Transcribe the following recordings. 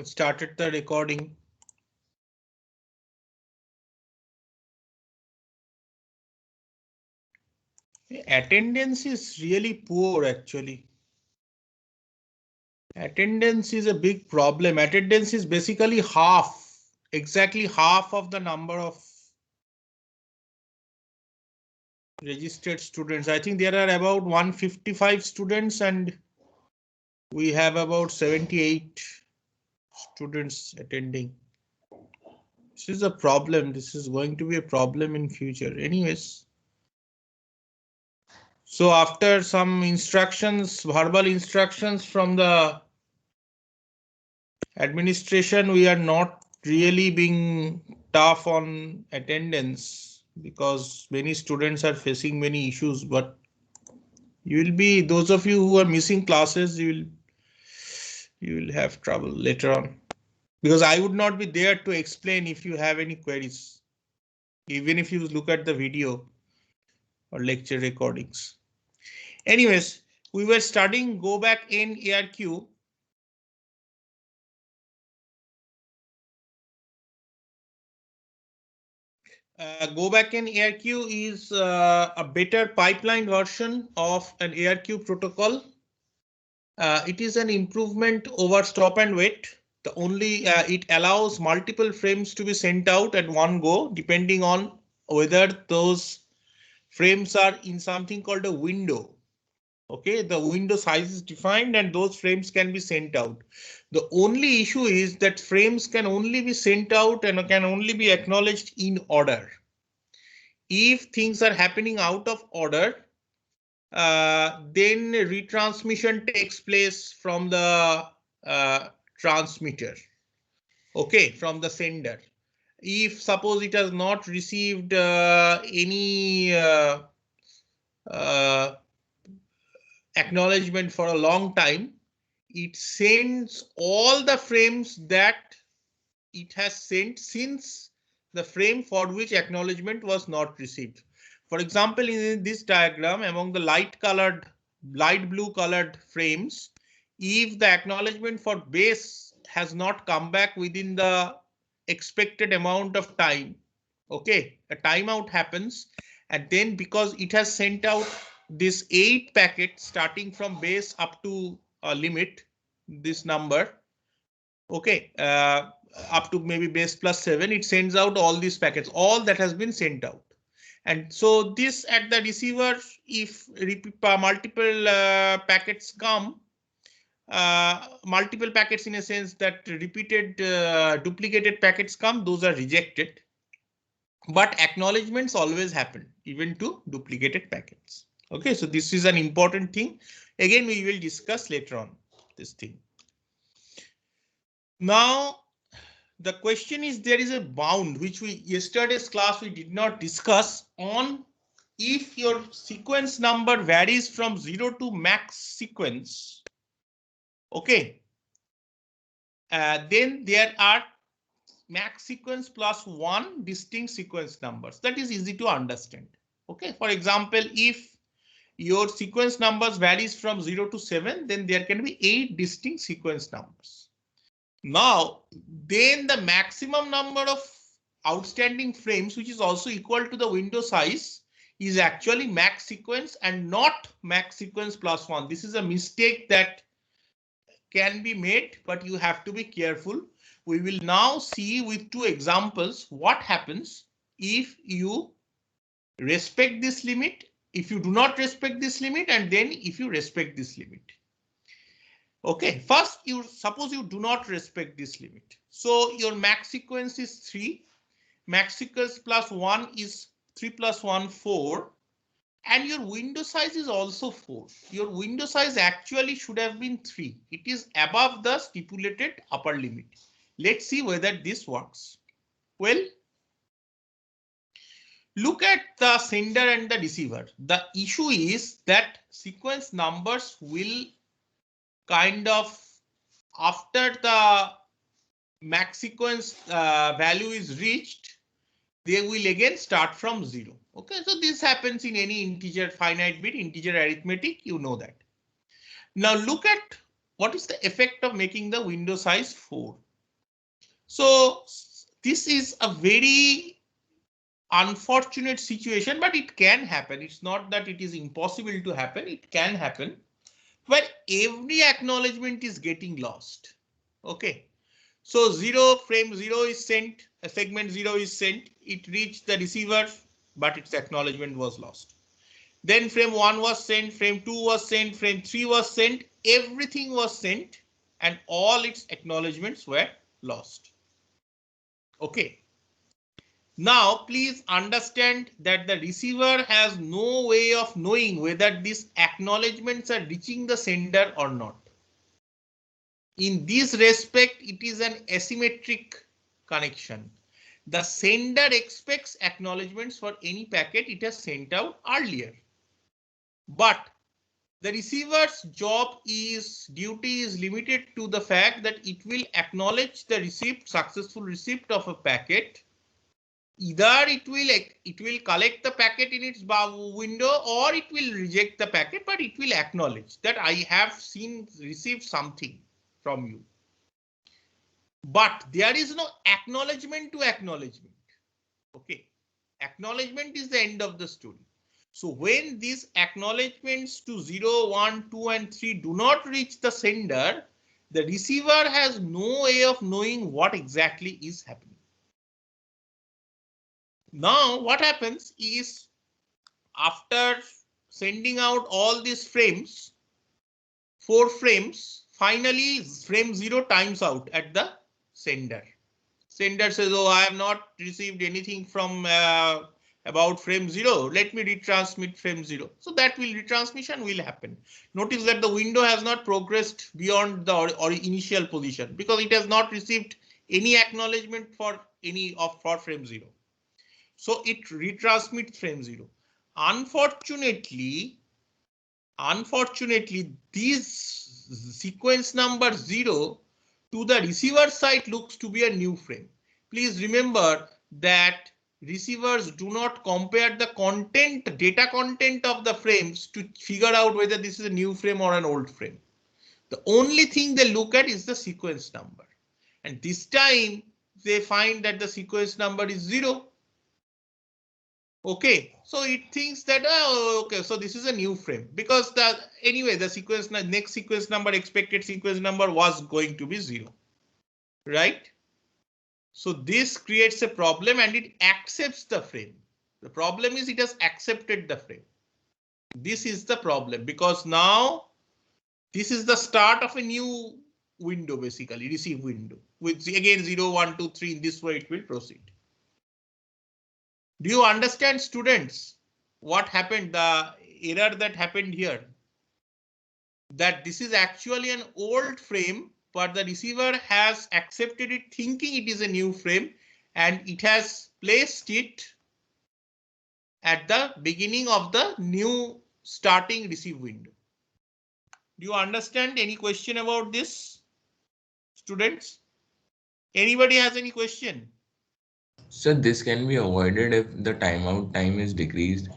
I've started the recording. Attendance is really poor actually. Attendance is a big problem. Attendance is basically exactly half of the number of registered students. I think there are about 155 students and we have about 78 students attending. This is a problem. This is going to be a problem in future. Anyways. So after some instructions, verbal instructions from the administration, we are not really being tough on attendance because many students are facing many issues, but you will be, those of you who are missing classes, you will have trouble later on because I would not be there to explain if you have any queries, even if you look at the video or lecture recordings. Anyways, we were studying Go Back N ARQ. Go Back N ARQ is a better pipeline version of an ARQ protocol. It is an improvement over stop and wait. It allows multiple frames to be sent out at one go, depending on whether those frames are in something called a window. Okay, the window size is defined and those frames can be sent out. The only issue is that frames can only be sent out and can only be acknowledged in order. If things are happening out of order, then retransmission takes place from the transmitter. Okay, from the sender. If suppose it has not received any acknowledgement for a long time, it sends all the frames that it has sent since the frame for which acknowledgement was not received. For example, in this diagram, among the light blue colored frames, if the acknowledgement for base has not come back within the expected amount of time, okay, a timeout happens, and then because it has sent out this 8 packets starting from base up to a limit, this number, okay, up to maybe base plus 7, it sends out all these packets, all that has been sent out. And so this at the receiver, if multiple packets come, multiple packets in a sense that repeated duplicated packets come, those are rejected. But acknowledgements always happen, even to duplicated packets. Okay, so this is an important thing. Again, we will discuss later on this thing. Now, the question is, there is a bound which yesterday's class we did not discuss on. If your sequence number varies from 0 to max sequence, okay, then there are max sequence plus 1 distinct sequence numbers. That is easy to understand. Okay, for example, if your sequence numbers varies from 0 to 7, then there can be 8 distinct sequence numbers. Now, then the maximum number of outstanding frames, which is also equal to the window size, is actually max sequence and not max sequence plus 1. This is a mistake that can be made, but you have to be careful. We will now see with 2 examples what happens if you respect this limit, if you do not respect this limit, and then if you respect this limit. Okay, first you suppose you do not respect this limit. So your max sequence is 3. Max sequence plus 1 is 3 plus 1, 4. And your window size is also 4. Your window size actually should have been 3. It is above the stipulated upper limit. Let's see whether this works. Well, look at the sender and the receiver. The issue is that sequence numbers will kind of, after the max sequence value is reached, they will again start from 0. Okay, so this happens in any integer, finite bit integer arithmetic, you know that. Now look at what is the effect of making the window size 4. So this is a very unfortunate situation, but it can happen. It's not that it is impossible to happen. It can happen where every acknowledgement is getting lost. Okay. So frame zero is sent, a segment zero is sent, it reached the receiver, but its acknowledgement was lost. Then frame one was sent, frame two was sent, frame three was sent, everything was sent and all its acknowledgements were lost. Okay. Now, please understand that the receiver has no way of knowing whether these acknowledgements are reaching the sender or not. In this respect, it is an asymmetric connection. The sender expects acknowledgements for any packet it has sent out earlier. But the receiver's duty is limited to the fact that it will acknowledge the successful receipt of a packet. Either it will collect the packet in its window or it will reject the packet, but it will acknowledge that I have received something from you. But there is no acknowledgement to acknowledgement. Okay. Acknowledgement is the end of the story. So when these acknowledgements to 0, 1, 2 and 3 do not reach the sender, the receiver has no way of knowing what exactly is happening. Now what happens is after sending out all these frames, 4 frames, finally frame 0 times out at the sender. Sender says, oh, I have not received anything from about frame 0. Let me retransmit frame 0. So that retransmission will happen. Notice that the window has not progressed beyond the or initial position because it has not received any acknowledgement for for frame 0. So it retransmits frame 0. Unfortunately, this sequence number 0 to the receiver side looks to be a new frame. Please remember that receivers do not compare the data content of the frames to figure out whether this is a new frame or an old frame. The only thing they look at is the sequence number. And this time they find that the sequence number is 0. Okay, so it thinks that, oh, okay, so this is a new frame because anyway, the next sequence number, expected sequence number was going to be 0, right? So this creates a problem and it accepts the frame. The problem is it has accepted the frame. This is the problem because now this is the start of a new window, basically receive window with again 0, 1, 2, 3. In this way it will proceed. Do you understand, students, what happened, the error that happened here? That this is actually an old frame, but the receiver has accepted it thinking it is a new frame and it has placed it at the beginning of the new starting receive window. Do you understand? Any question about this, students? Anybody has any question? So this can be avoided if the timeout time is decreased.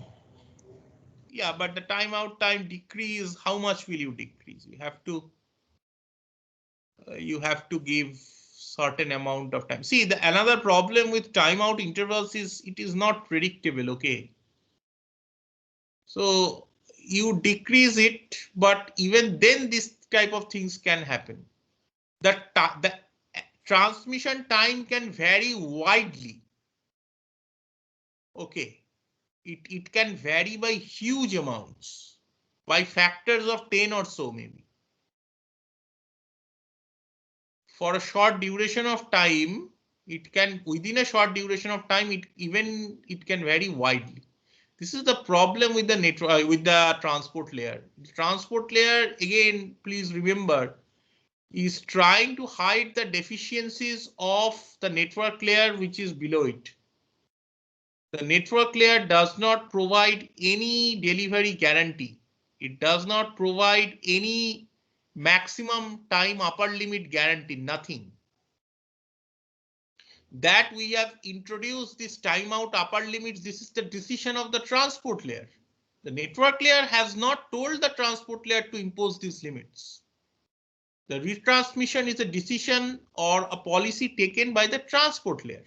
Yeah, but the timeout time decrease, how much will you decrease? You have to give certain amount of time. See, another problem with timeout intervals is it is not predictable. Okay. So you decrease it, but even then this type of things can happen. The transmission time can vary widely. Okay. It can vary by huge amounts, by factors of 10 or so maybe. For a short duration of time, within a short duration of time, it can vary widely. This is the problem with the network, with the transport layer. The transport layer, again, please remember, is trying to hide the deficiencies of the network layer which is below it. The network layer does not provide any delivery guarantee. It does not provide any maximum time upper limit guarantee, nothing. That we have introduced this timeout upper limits. This is the decision of the transport layer. The network layer has not told the transport layer to impose these limits. The retransmission is a decision or a policy taken by the transport layer.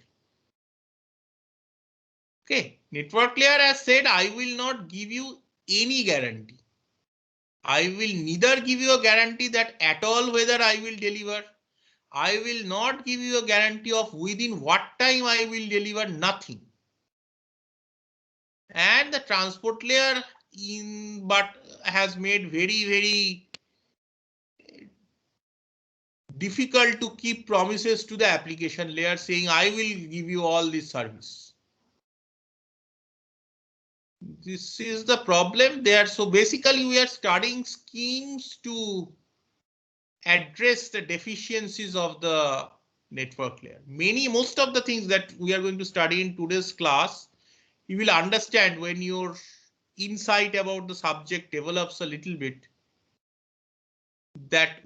Okay, network layer has said, I will not give you any guarantee. I will neither give you a guarantee that at all whether I will deliver. I will not give you a guarantee of within what time I will deliver, nothing. And the transport layer has made very difficult to keep promises to the application layer saying I will give you all this service. This is the problem there. So basically we are studying schemes to address the deficiencies of the network layer. Most of the things that we are going to study in today's class, you will understand when your insight about the subject develops a little bit, that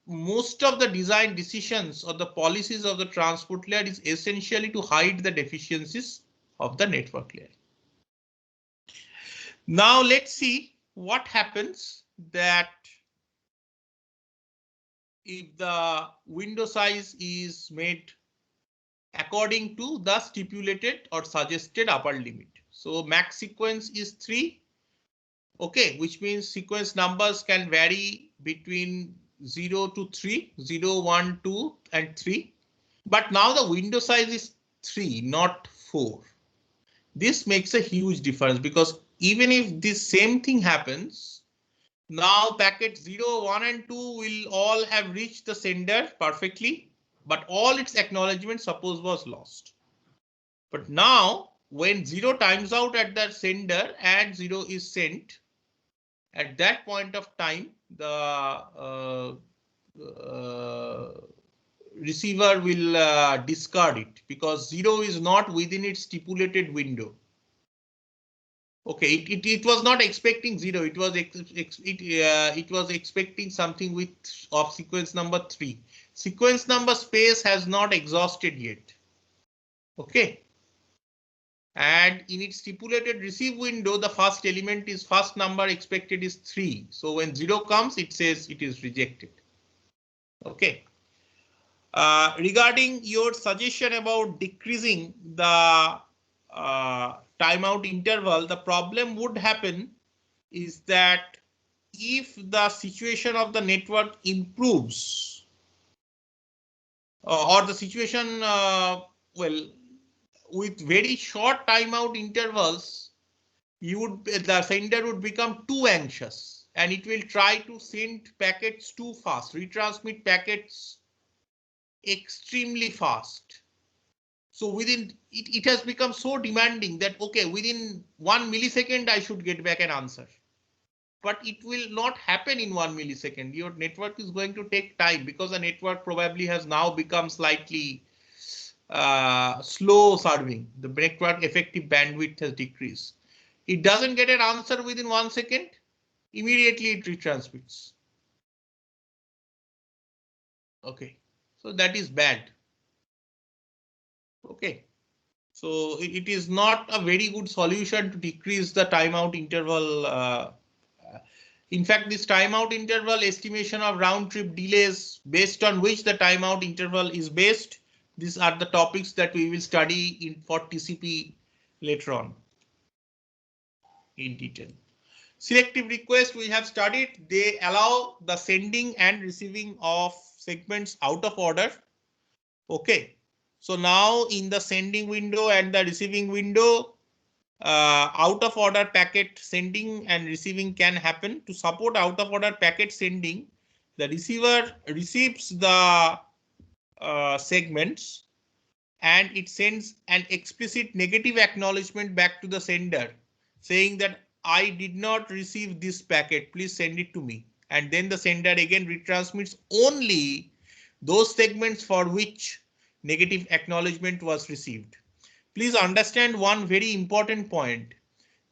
most of the design decisions or the policies of the transport layer is essentially to hide the deficiencies of the network layer. Now let's see what happens that if the window size is made according to the stipulated or suggested upper limit. So max sequence is 3. Okay, which means sequence numbers can vary between 0 to 3, 0, 1, 2, and 3. But now the window size is 3, not 4. This makes a huge difference because even if this same thing happens, now packet 0, 1, and 2 will all have reached the sender perfectly, but all its acknowledgement suppose was lost. But now when 0 times out at the sender and 0 is sent, at that point of time, the receiver will discard it because 0 is not within its stipulated window. Okay, it was not expecting 0. It was expecting something with of sequence number 3. Sequence number space has not exhausted yet. Okay. And in its stipulated receive window, the first element is first number expected is 3. So when 0 comes, it says it is rejected. Okay. Regarding your suggestion about decreasing the timeout interval, the problem would happen is that if the situation of the network improves or the situation, well, with very short timeout intervals, the sender would become too anxious and it will try to send packets too fast, retransmit packets extremely fast. So within it has become so demanding that okay, within 1 millisecond I should get back an answer. But it will not happen in 1 millisecond. Your network is going to take time because the network probably has now become slightly slow serving. The network effective bandwidth has decreased. It doesn't get an answer within 1 second. Immediately it retransmits. Okay, so that is bad. Okay, so it is not a very good solution to decrease the timeout interval. In fact, this timeout interval estimation of round trip delays based on which the timeout interval is based. These are the topics that we will study for TCP later on in detail. Selective request we have studied. They allow the sending and receiving of segments out of order. Okay. So now in the sending window and the receiving window, out of order packet sending and receiving can happen. To support out of order packet sending, the receiver receives the segments and it sends an explicit negative acknowledgement back to the sender saying that I did not receive this packet, please send it to me. And then the sender again retransmits only those segments for which negative acknowledgement was received. Please understand one very important point.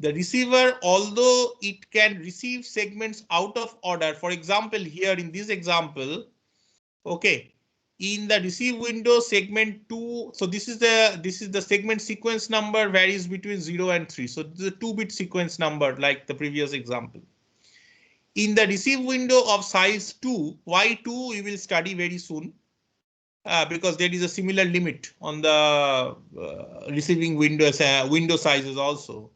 The receiver, although it can receive segments out of order, for example, here in this example, okay, in the receive window segment 2, so this is the segment sequence number varies between 0 and 3. So this is a 2-bit sequence number like the previous example. In the receive window of size 2, why 2 we will study very soon, because there is a similar limit on the receiving windows, window sizes also.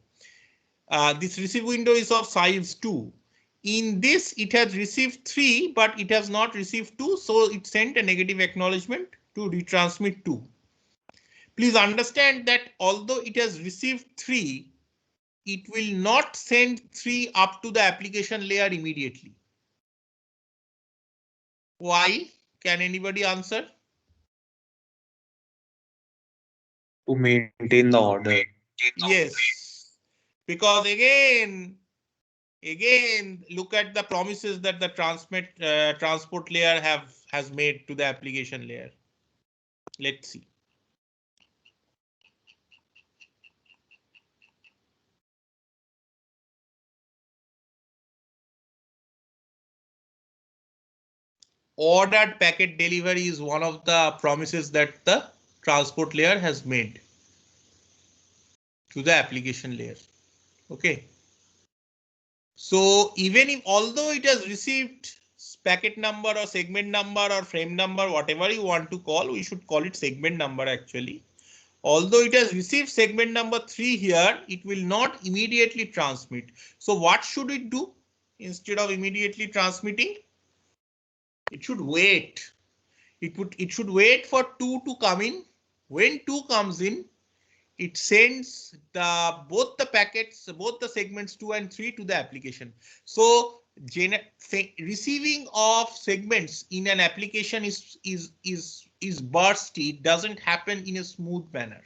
This receive window is of size 2. In this, it has received 3, but it has not received 2, so it sent a negative acknowledgement to retransmit 2. Please understand that although it has received 3, it will not send 3 up to the application layer immediately. Why? Can anybody answer? To maintain the order. Yes, because again, look at the promises that the transport layer has made to the application layer. Let's see. Ordered packet delivery is one of the promises that the transport layer has made to the application layer. Okay. So even if, although it has received packet number or segment number or frame number, whatever you want to call, we should call it segment number actually. Although it has received segment number 3 here, it will not immediately transmit. So what should it do instead of immediately transmitting? It should wait. It should wait for 2 to come in. When 2 comes in, it sends both the packets, both the segments 2 and 3 to the application. So receiving of segments in an application is bursty. It doesn't happen in a smooth manner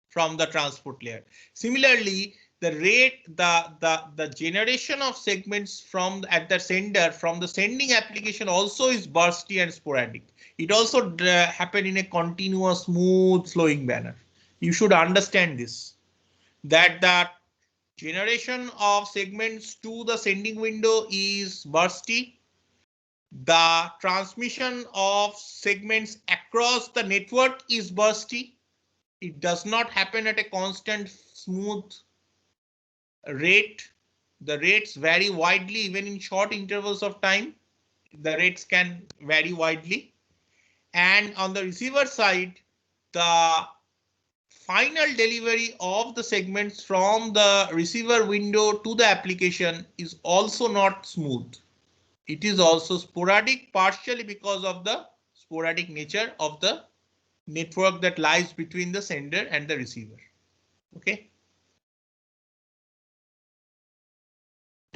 from the transport layer. Similarly, the rate, the generation of segments from at the sender from the sending application also is bursty and sporadic. It also happen in a continuous, smooth, flowing manner. You should understand this, that the generation of segments to the sending window is bursty. The transmission of segments across the network is bursty. It does not happen at a constant, smooth rate. The rates vary widely, even in short intervals of time. The rates can vary widely. And on the receiver side, the final delivery of the segments from the receiver window to the application is also not smooth. It is also sporadic, partially because of the sporadic nature of the network that lies between the sender and the receiver. Okay.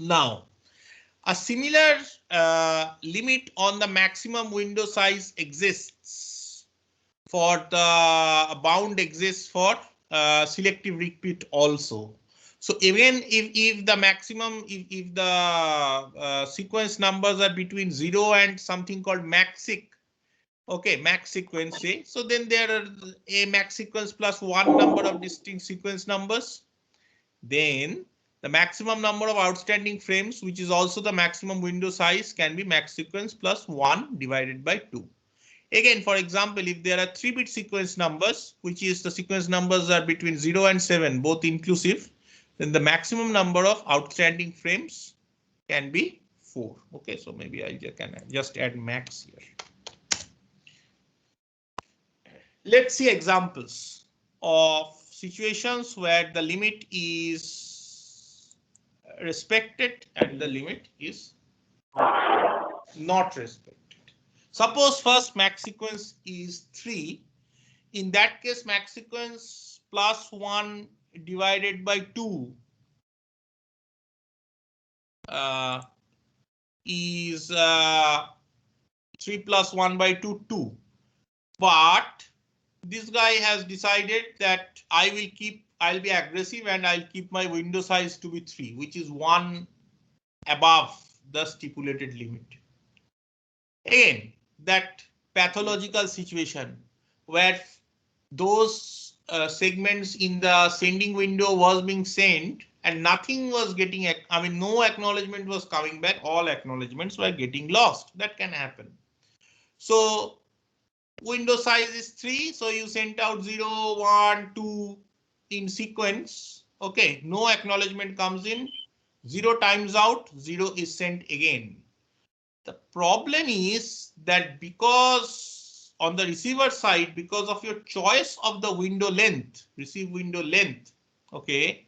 Now, a similar limit on the maximum window size exists for the bound exists for selective repeat also. So even if the maximum, if the sequence numbers are between 0 and something called max-seq, okay, max sequence say, so then there are a max sequence plus 1 number of distinct sequence numbers. Then the maximum number of outstanding frames, which is also the maximum window size, can be max sequence plus 1 divided by 2. Again, for example, if there are 3-bit sequence numbers, which is the sequence numbers are between 0 and 7, both inclusive, then the maximum number of outstanding frames can be 4. Okay, so maybe I can just add max here. Let's see examples of situations where the limit is respected and the limit is not respected. Suppose first max sequence is 3. In that case, max sequence plus 1 divided by 2 is 3 plus 1 by 2, 2. But this guy has decided that I'll be aggressive and I'll keep my window size to be 3, which is 1 above the stipulated limit. Again, that pathological situation where those segments in the sending window was being sent and nothing was getting, I mean, no acknowledgement was coming back, all acknowledgements were getting lost. That can happen. So window size is 3, so you sent out 0, 1, 2 in sequence. Okay, no acknowledgement comes in. 0 times out, 0 is sent again. The problem is that because on the receiver side, because of your choice of the window length, receive window length, okay,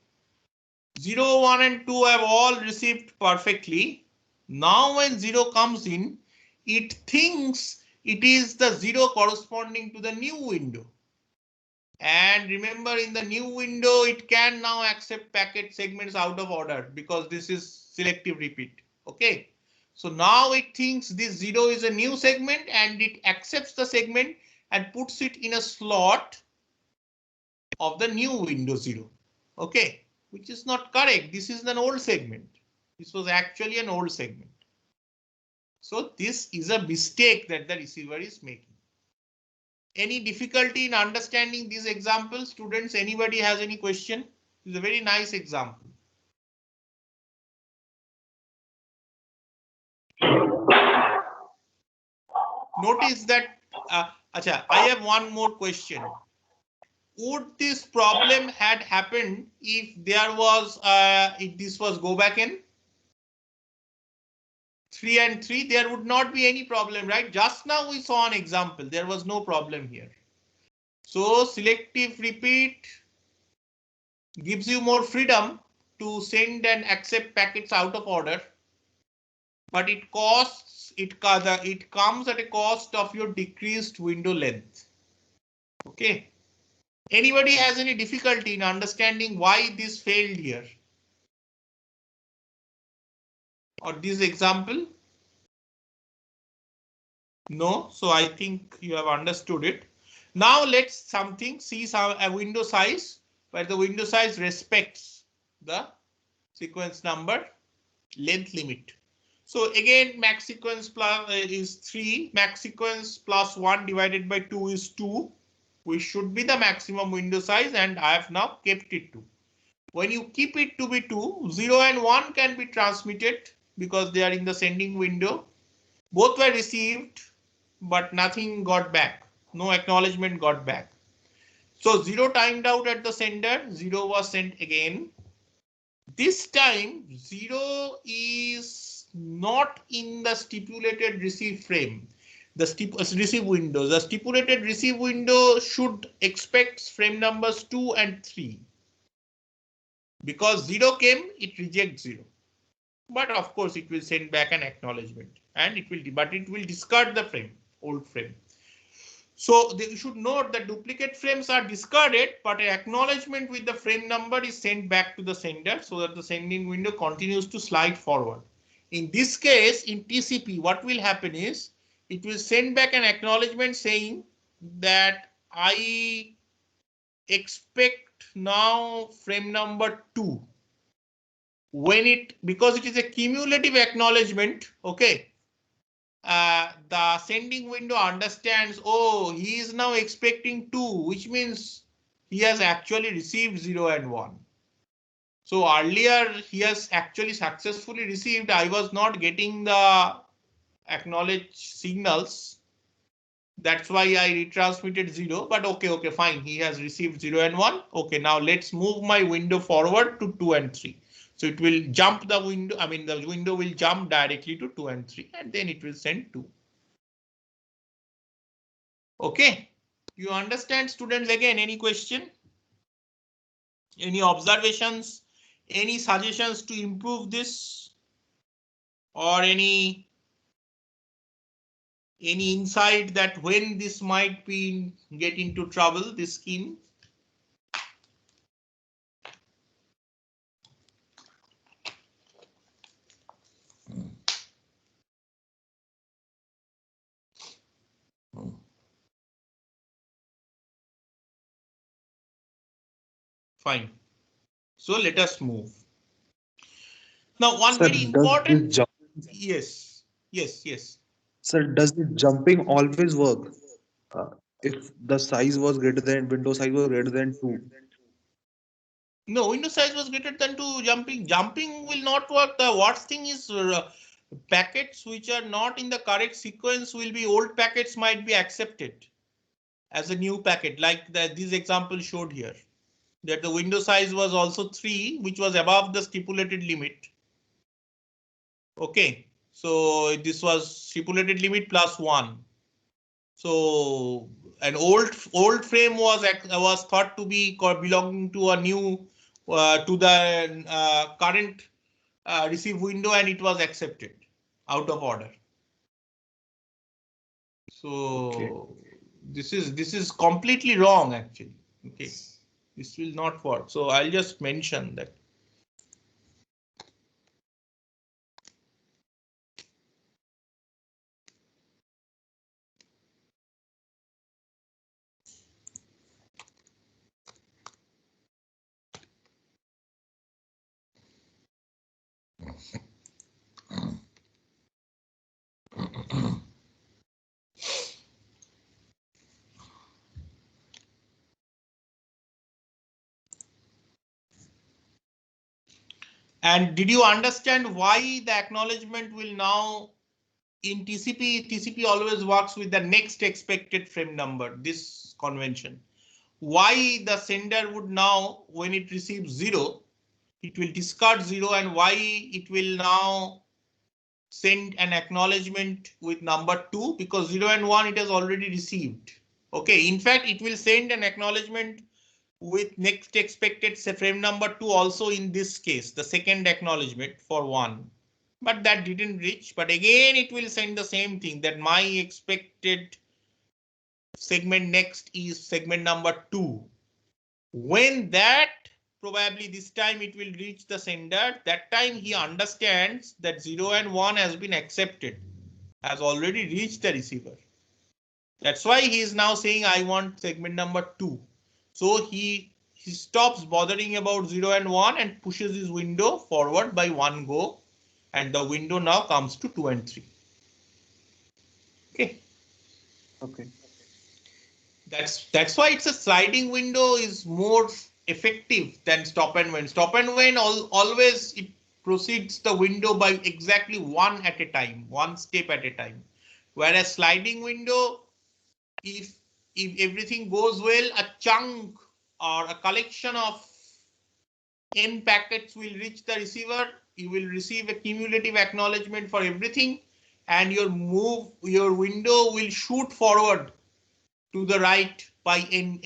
0, 1 and 2 have all received perfectly. Now when 0 comes in, it thinks it is the 0 corresponding to the new window. And remember, in the new window, it can now accept packet segments out of order because this is selective repeat. Okay. So now it thinks this 0 is a new segment and it accepts the segment and puts it in a slot of the new window 0. Okay. Which is not correct. This is an old segment. This was actually an old segment. So this is a mistake that the receiver is making. Any difficulty in understanding these examples, students? Anybody has any question? It's a very nice example. Notice that, I have one more question. Would this problem had happened if there was, if this was go back in 3 and 3, there would not be any problem, right? Just now we saw an example. There was no problem here. So selective repeat gives you more freedom to send and accept packets out of order, but it comes at a cost of your decreased window length. Okay. Anybody has any difficulty in understanding why this failed here? Or this example? No, so I think you have understood it. Now let's see a window size where the window size respects the sequence number length limit. So again, max sequence plus is 3, max sequence plus 1 divided by 2 is 2, which should be the maximum window size, and I have now kept it 2. When you keep it to be 2, 0 and 1 can be transmitted because they are in the sending window. Both were received, but nothing got back. No acknowledgement got back. So 0 timed out at the sender, 0 was sent again. This time 0 is not in the stipulated receive frame. The receive window. The stipulated receive window should expect frame numbers 2 and 3. Because 0 came, it rejects 0. But of course, it will send back an acknowledgement, and it will discard the frame, old frame. So you should note that duplicate frames are discarded, but an acknowledgement with the frame number is sent back to the sender so that the sending window continues to slide forward. In this case, in TCP, what will happen is it will send back an acknowledgement saying that I expect now frame number 2. Because it is a cumulative acknowledgement, okay, the sending window understands, oh, he is now expecting 2, which means he has actually received 0 and 1. So earlier he has actually successfully received, I was not getting the acknowledged signals. That's why I retransmitted 0, but okay, fine. He has received 0 and 1. Okay, now let's move my window forward to 2 and 3. So it will jump the window. I mean, the window will jump directly to 2 and 3, and then it will send 2. Okay, you understand, students? Again, any question? Any observations? Any suggestions to improve this? Or any insight that when this might be get into trouble, this scheme? Fine. So let us move. Now, one Sir, very does important. this jump, Yes. sir, does the jumping always work? If the size was greater than window size was greater than 2. No, window size was greater than 2. Jumping will not work. The worst thing is packets which are not in the correct sequence will be old packets might be accepted as a new packet, like this example showed here, that the window size was also 3, which was above the stipulated limit. Okay, so this was stipulated limit plus 1. So an old frame was thought to be belonging to a new to the current receive window, and it was accepted out of order. So Okay. this is completely wrong actually. Okay, this will not work. So I'll just mention that. And did you understand why the acknowledgement will now in TCP always works with the next expected frame number, this convention. Why the sender would now, when it receives 0, it will discard 0, and why it will now send an acknowledgement with number 2, because 0 and 1 it has already received. Okay, in fact, it will send an acknowledgement with next expected frame number 2 also in this case, the second acknowledgement for 1. But that didn't reach. But again, it will send the same thing, that my expected segment next is segment number 2. When that, probably this time it will reach the sender, that time he understands that 0 and 1 has been accepted, has already reached the receiver. That's why he is now saying I want segment number 2. So he stops bothering about 0 and 1 and pushes his window forward by 1 go. And the window now comes to 2 and 3. Okay. Okay. That's why it's a sliding window is more effective than stop and went. Stop and went always it proceeds the window by exactly one at a time, one step at a time. Whereas sliding window, if everything goes well, a chunk or a collection of n packets will reach the receiver. You will receive a cumulative acknowledgement for everything, and your window will shoot forward to the right by n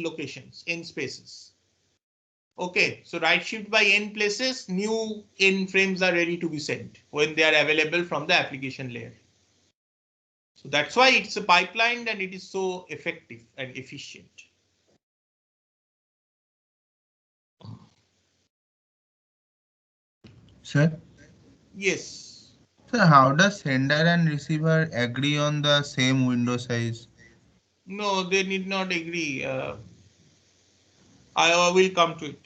locations, n spaces. Okay, so right shift by n places, new n frames are ready to be sent when they are available from the application layer. So that's why it's a pipeline and it is so effective and efficient. Sir? Yes. Sir, how does sender and receiver agree on the same window size? No, they need not agree. I will come to it.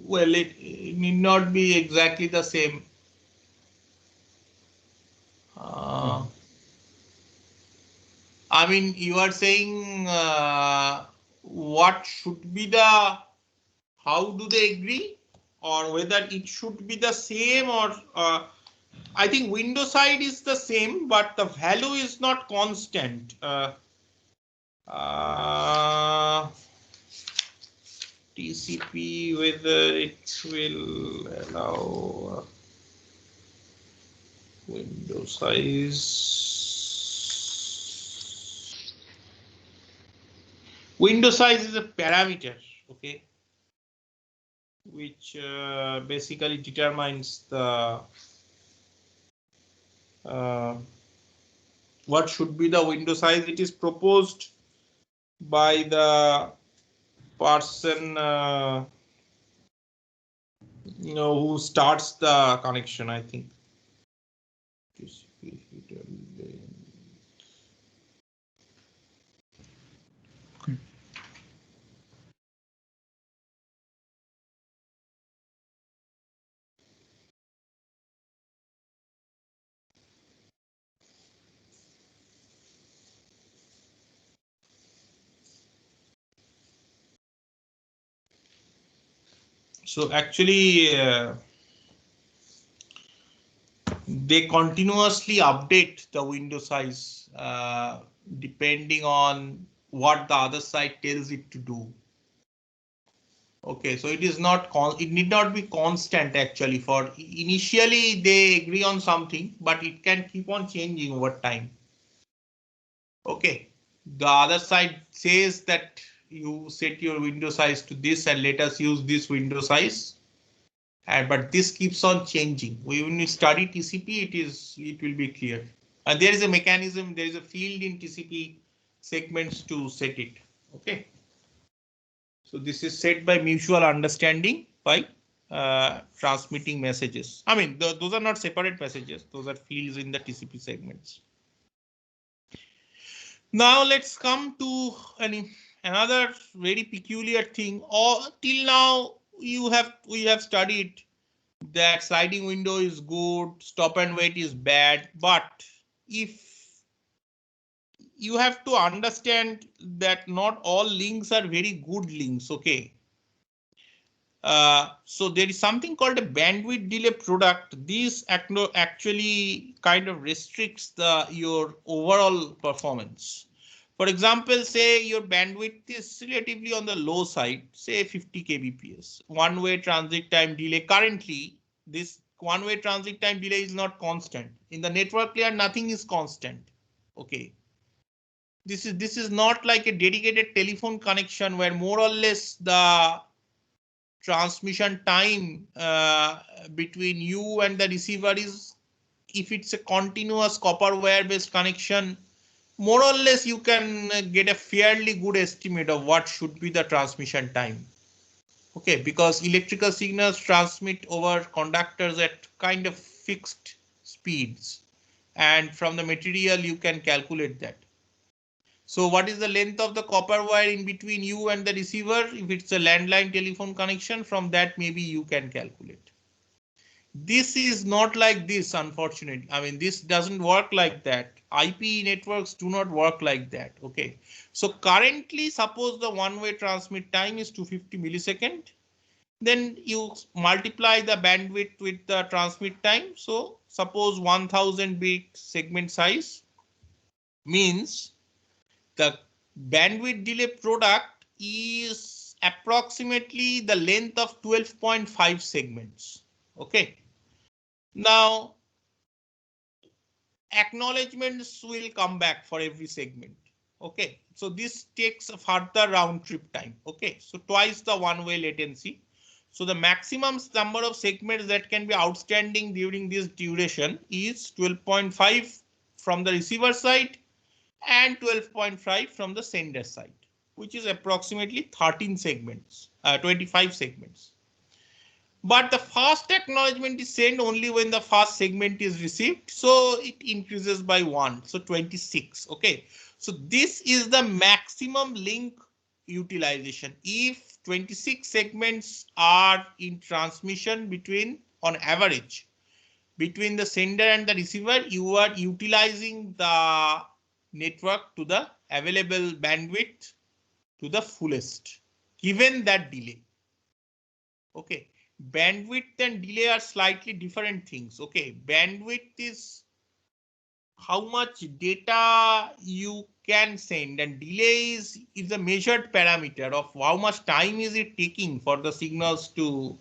Well, it need not be exactly the same. I mean, you are saying what should be the, how do they agree, or whether it should be the same, or I think window side is the same, but the value is not constant. TCP, whether it will allow window size. Window size is a parameter, okay, which basically determines the what should be the window size. It is proposed by the person who starts the connection, I think. So actually, they continuously update the window size depending on what the other side tells it to do. Okay, so it is not it need not be constant actually. For initially they agree on something, but it can keep on changing over time. Okay, the other side says that you set your window size to this and let us use this window size. And but this keeps on changing. When we study TCP, it will be clear. And there is a mechanism, there is a field in TCP segments to set it. Okay. So this is set by mutual understanding by transmitting messages. I mean, those are not separate messages. Those are fields in the TCP segments. Now let's come to another very peculiar thing. Or till now we have studied that sliding window is good, stop and wait is bad, but if you have to understand that not all links are very good links. Okay. So there is something called a bandwidth delay product. This actually kind of restricts your overall performance. For example, say your bandwidth is relatively on the low side, say 50 kbps. One-way transit time delay. Currently, this one-way transit time delay is not constant. In the network layer, nothing is constant. Okay. This is not like a dedicated telephone connection where more or less the transmission time between you and the receiver is, if it's a continuous copper wire based connection, more or less you can get a fairly good estimate of what should be the transmission time. Okay, because electrical signals transmit over conductors at kind of fixed speeds, and from the material you can calculate that. So what is the length of the copper wire in between you and the receiver? If it's a landline telephone connection, from that maybe you can calculate. This is not like this, unfortunately. I mean, this doesn't work like that. IP networks do not work like that. Okay. So currently, suppose the one-way transmit time is 250 millisecond. Then you multiply the bandwidth with the transmit time. So suppose 1000 bit segment size means the bandwidth delay product is approximately the length of 12.5 segments. Okay. Now, acknowledgements will come back for every segment. Okay. So this takes a further round trip time. Okay. So twice the one-way latency. So the maximum number of segments that can be outstanding during this duration is 12.5 from the receiver side and 12.5 from the sender side, which is approximately 13 segments, 25 segments. But the first acknowledgement is sent only when the first segment is received. So it increases by 1. So 26. Okay. So this is the maximum link utilization. If 26 segments are in transmission between, on average, between the sender and the receiver, you are utilizing the network to the available bandwidth to the fullest, given that delay. Okay. Bandwidth and delay are slightly different things. Okay. Bandwidth is how much data you can send, and delay is a measured parameter of how much time is it taking for the signals to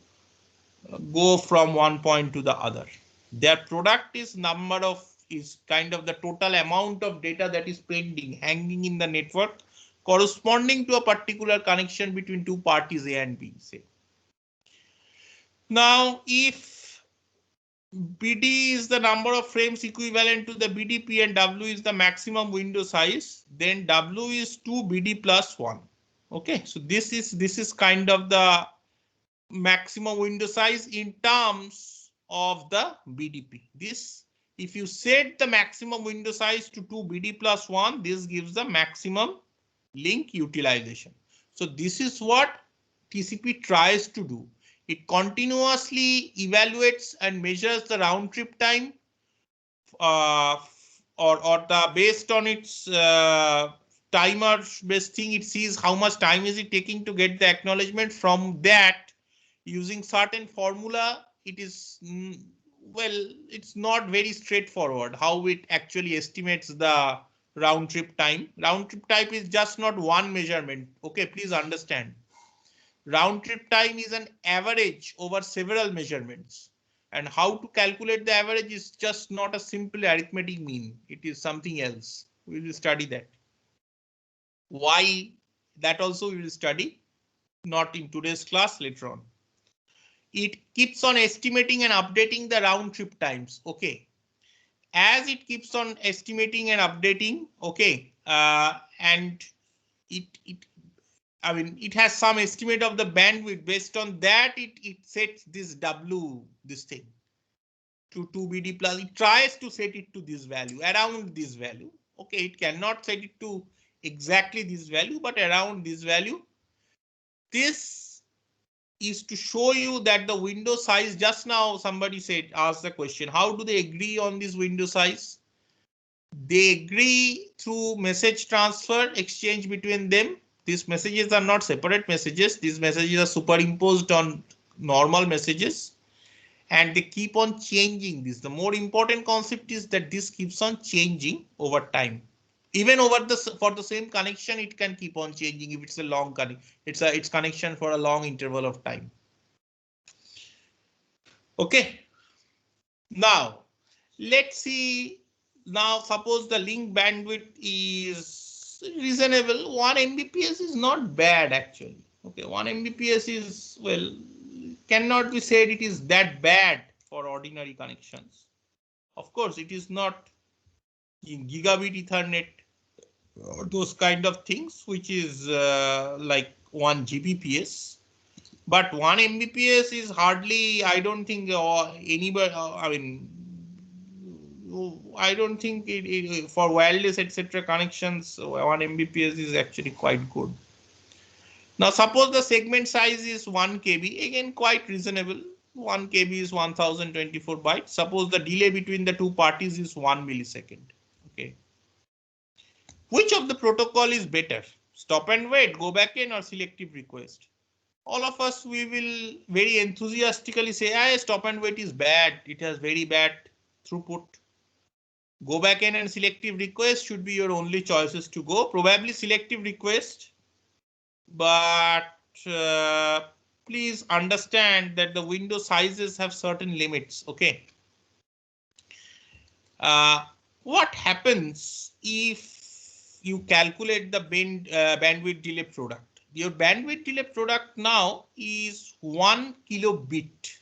go from one point to the other. Their product is kind of the total amount of data that is pending, hanging in the network, corresponding to a particular connection between two parties A and B, say. Now, if BD is the number of frames equivalent to the BDP and W is the maximum window size, then W is 2 BD plus 1. Okay, so this is kind of the maximum window size in terms of the BDP. This, if you set the maximum window size to 2 BD plus 1, this gives the maximum link utilization. So this is what TCP tries to do. It continuously evaluates and measures the round trip time, or the based on its timer based thing, it sees how much time is it taking to get the acknowledgement. From that, using certain formula, it is, well, it's not very straightforward how it actually estimates the round trip time. Round trip time is just not one measurement. Okay, please understand. Round trip time is an average over several measurements. And how to calculate the average is just not a simple arithmetic mean. It is something else. We will study that. Why? That also we will study, not in today's class, later on. It keeps on estimating and updating the round trip times. Okay. As it keeps on estimating and updating, okay, and it has some estimate of the bandwidth. Based on that, it sets this W, this thing, to 2BD plus. It tries to set it to this value, around this value. Okay, it cannot set it to exactly this value, but around this value. This is to show you that the window size, just now somebody asked the question, how do they agree on this window size? They agree through message transfer exchange between them. These messages are not separate messages. These messages are superimposed on normal messages, and they keep on changing this. The more important concept is that this keeps on changing over time. Even over for the same connection, it can keep on changing if it's a long connection. It's connection for a long interval of time. Okay. Now let's see. Now suppose the link bandwidth is reasonable. 1 Mbps is not bad actually. Okay, 1 Mbps is, well, cannot be said it is that bad for ordinary connections. Of course, it is not in gigabit Ethernet or those kind of things, which is like 1 Gbps. But 1 Mbps is hardly, I don't think anybody, I don't think for wireless etc. connections, 1 Mbps is actually quite good. Now suppose the segment size is 1 KB, again quite reasonable. 1 KB is 1024 bytes. Suppose the delay between the two parties is 1 millisecond. Okay. Which of the protocol is better? Stop and wait, go back in, or selective request? All of us, we will very enthusiastically say, stop and wait is bad. It has very bad throughput. Go back in and selective request should be your only choices to go. Probably selective request, but please understand that the window sizes have certain limits. Okay. What happens if you calculate the bandwidth delay product? Your bandwidth delay product now is 1 kilobit,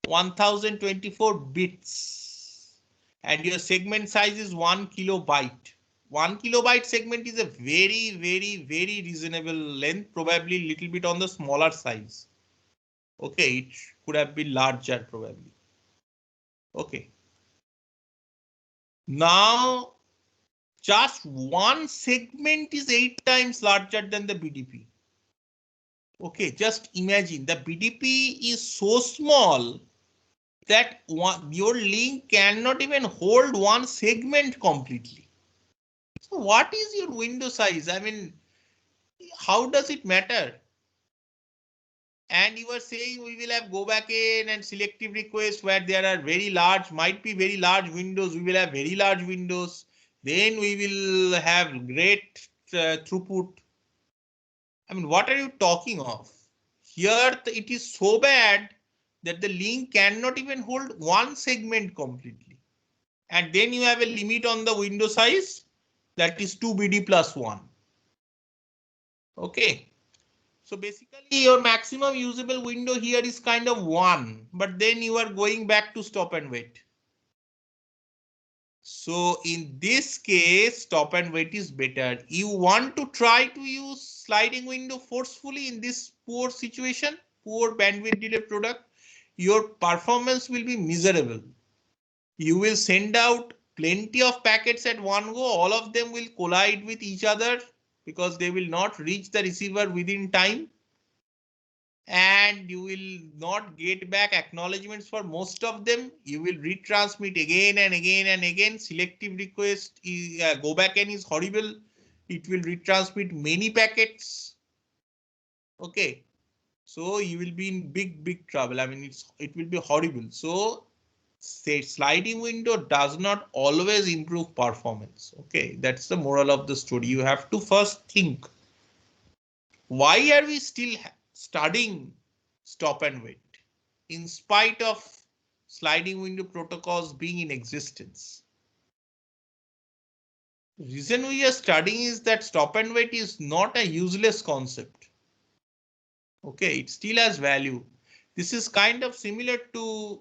1024 bits, and your segment size is 1 kilobyte. 1 kilobyte segment is a very, very, very reasonable length, probably a little bit on the smaller size. Okay, it could have been larger probably. Okay. Now, just one segment is 8 times larger than the BDP. Okay, just imagine the BDP is so small that your link cannot even hold one segment completely. So what is your window size? I mean, how does it matter? And you are saying we will have go back in and selective request where there are very large, might be very large windows. We will have very large windows. Then we will have great throughput. I mean, what are you talking of? Here it is so bad that the link cannot even hold one segment completely. And then you have a limit on the window size that is 2BD plus 1. Okay. So basically your maximum usable window here is kind of 1, but then you are going back to stop and wait. So in this case, stop and wait is better. You want to try to use sliding window forcefully in this poor situation, poor bandwidth delay product, your performance will be miserable. You will send out plenty of packets at one go. All of them will collide with each other because they will not reach the receiver within time. And you will not get back acknowledgements for most of them. You will retransmit again and again and again. Selective request is go back and is horrible. It will retransmit many packets. Okay, so you will be in big trouble. I mean, it will be horrible. So say sliding window does not always improve performance. Okay, that's the moral of the story. You have to first think Why are we still studying stop and wait in spite of sliding window protocols being in existence? The reason we are studying is that stop and wait is not a useless concept. Okay, it still has value. This is kind of similar to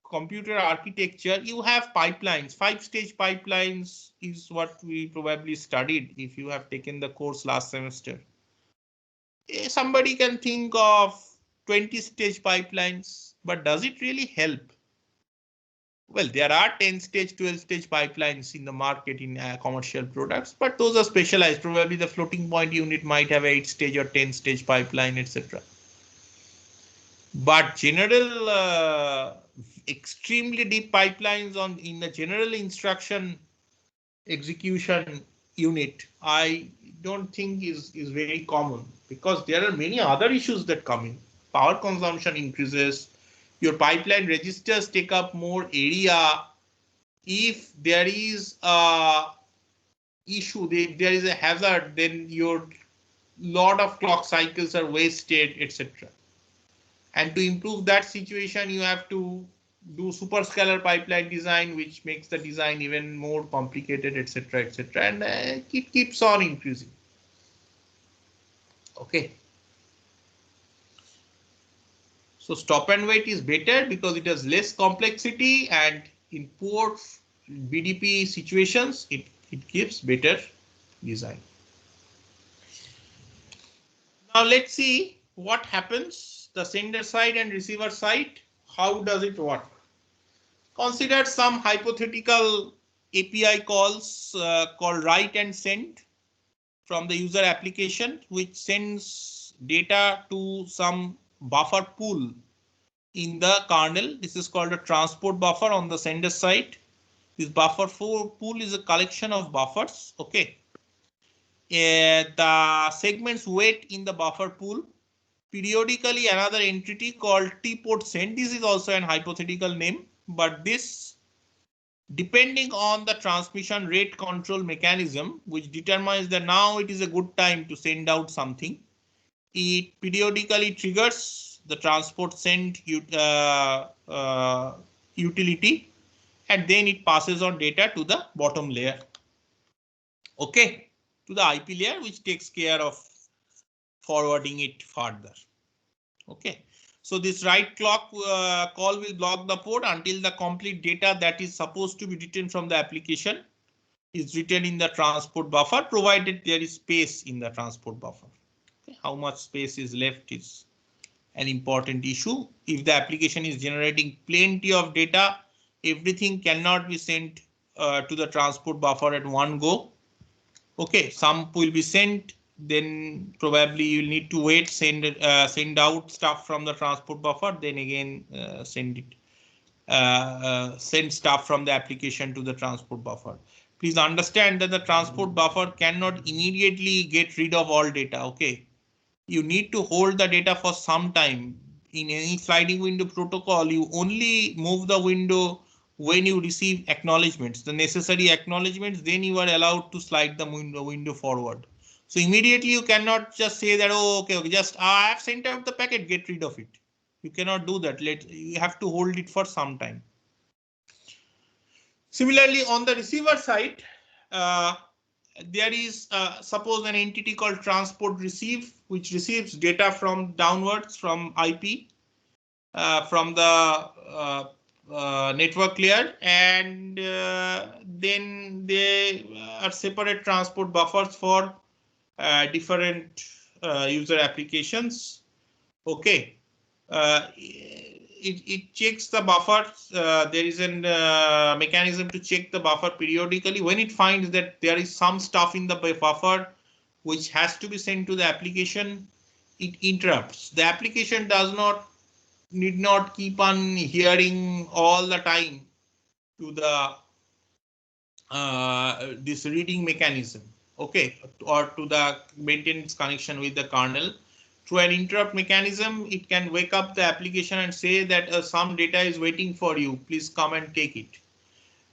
computer architecture. You have pipelines, 5-stage pipelines is what we probably studied if you have taken the course last semester. Somebody can think of 20-stage pipelines, but does it really help? Well, there are 10-stage, 12-stage pipelines in the market in commercial products, but those are specialized. Probably the floating point unit might have 8-stage or 10-stage pipeline, etc. But general extremely deep pipelines in the general instruction execution unit, I don't think is very common, because there are many other issues that come in. Power consumption increases, your pipeline registers take up more area. If there is a issue, if there is a hazard, then your lot of clock cycles are wasted, etc. And to improve that situation, you have to do superscalar pipeline design, which makes the design even more complicated, etc., etc. And it keeps on increasing. Okay. So stop and wait is better because it has less complexity, and in poor BDP situations, it gives better design. Now let's see what happens the sender side and receiver side. How does it work? Consider some hypothetical API calls called write and send from the user application, which sends data to some buffer pool in the kernel. This is called a transport buffer on the sender side. This buffer pool is a collection of buffers. Okay. The segments wait in the buffer pool. Periodically, another entity called tport send. This is also an hypothetical name, but this, depending on the transmission rate control mechanism, which determines that now it is a good time to send out something, it periodically triggers the transport send utility, and then it passes on data to the bottom layer. Okay, to the IP layer, which takes care of forwarding it further. Okay. So this write clock call will block the port until the complete data that is supposed to be written from the application is written in the transport buffer, provided there is space in the transport buffer. Okay. How much space is left is an important issue. If the application is generating plenty of data, everything cannot be sent to the transport buffer at one go. Okay, some will be sent, then probably you'll need to wait, send out stuff from the transport buffer, then again send stuff from the application to the transport buffer. Please understand that the transport buffer cannot immediately get rid of all data. Okay, you need to hold the data for some time. In any sliding window protocol, you only move the window when you receive acknowledgements, the necessary acknowledgements, then you are allowed to slide the window forward. So immediately you cannot just say that, oh, okay, just I have sent out the packet, get rid of it. You cannot do that. You have to hold it for some time. Similarly, on the receiver side, there is suppose an entity called transport receive, which receives data from downwards from IP from the network layer, and then they are separate transport buffers for different user applications. Okay. It checks the buffer. There is a mechanism to check the buffer periodically. When it finds that there is some stuff in the buffer which has to be sent to the application, it interrupts. The application need not keep on hearing all the time to the this reading mechanism. Okay, or to the maintenance connection with the kernel. Through an interrupt mechanism, it can wake up the application and say that some data is waiting for you. Please come and take it.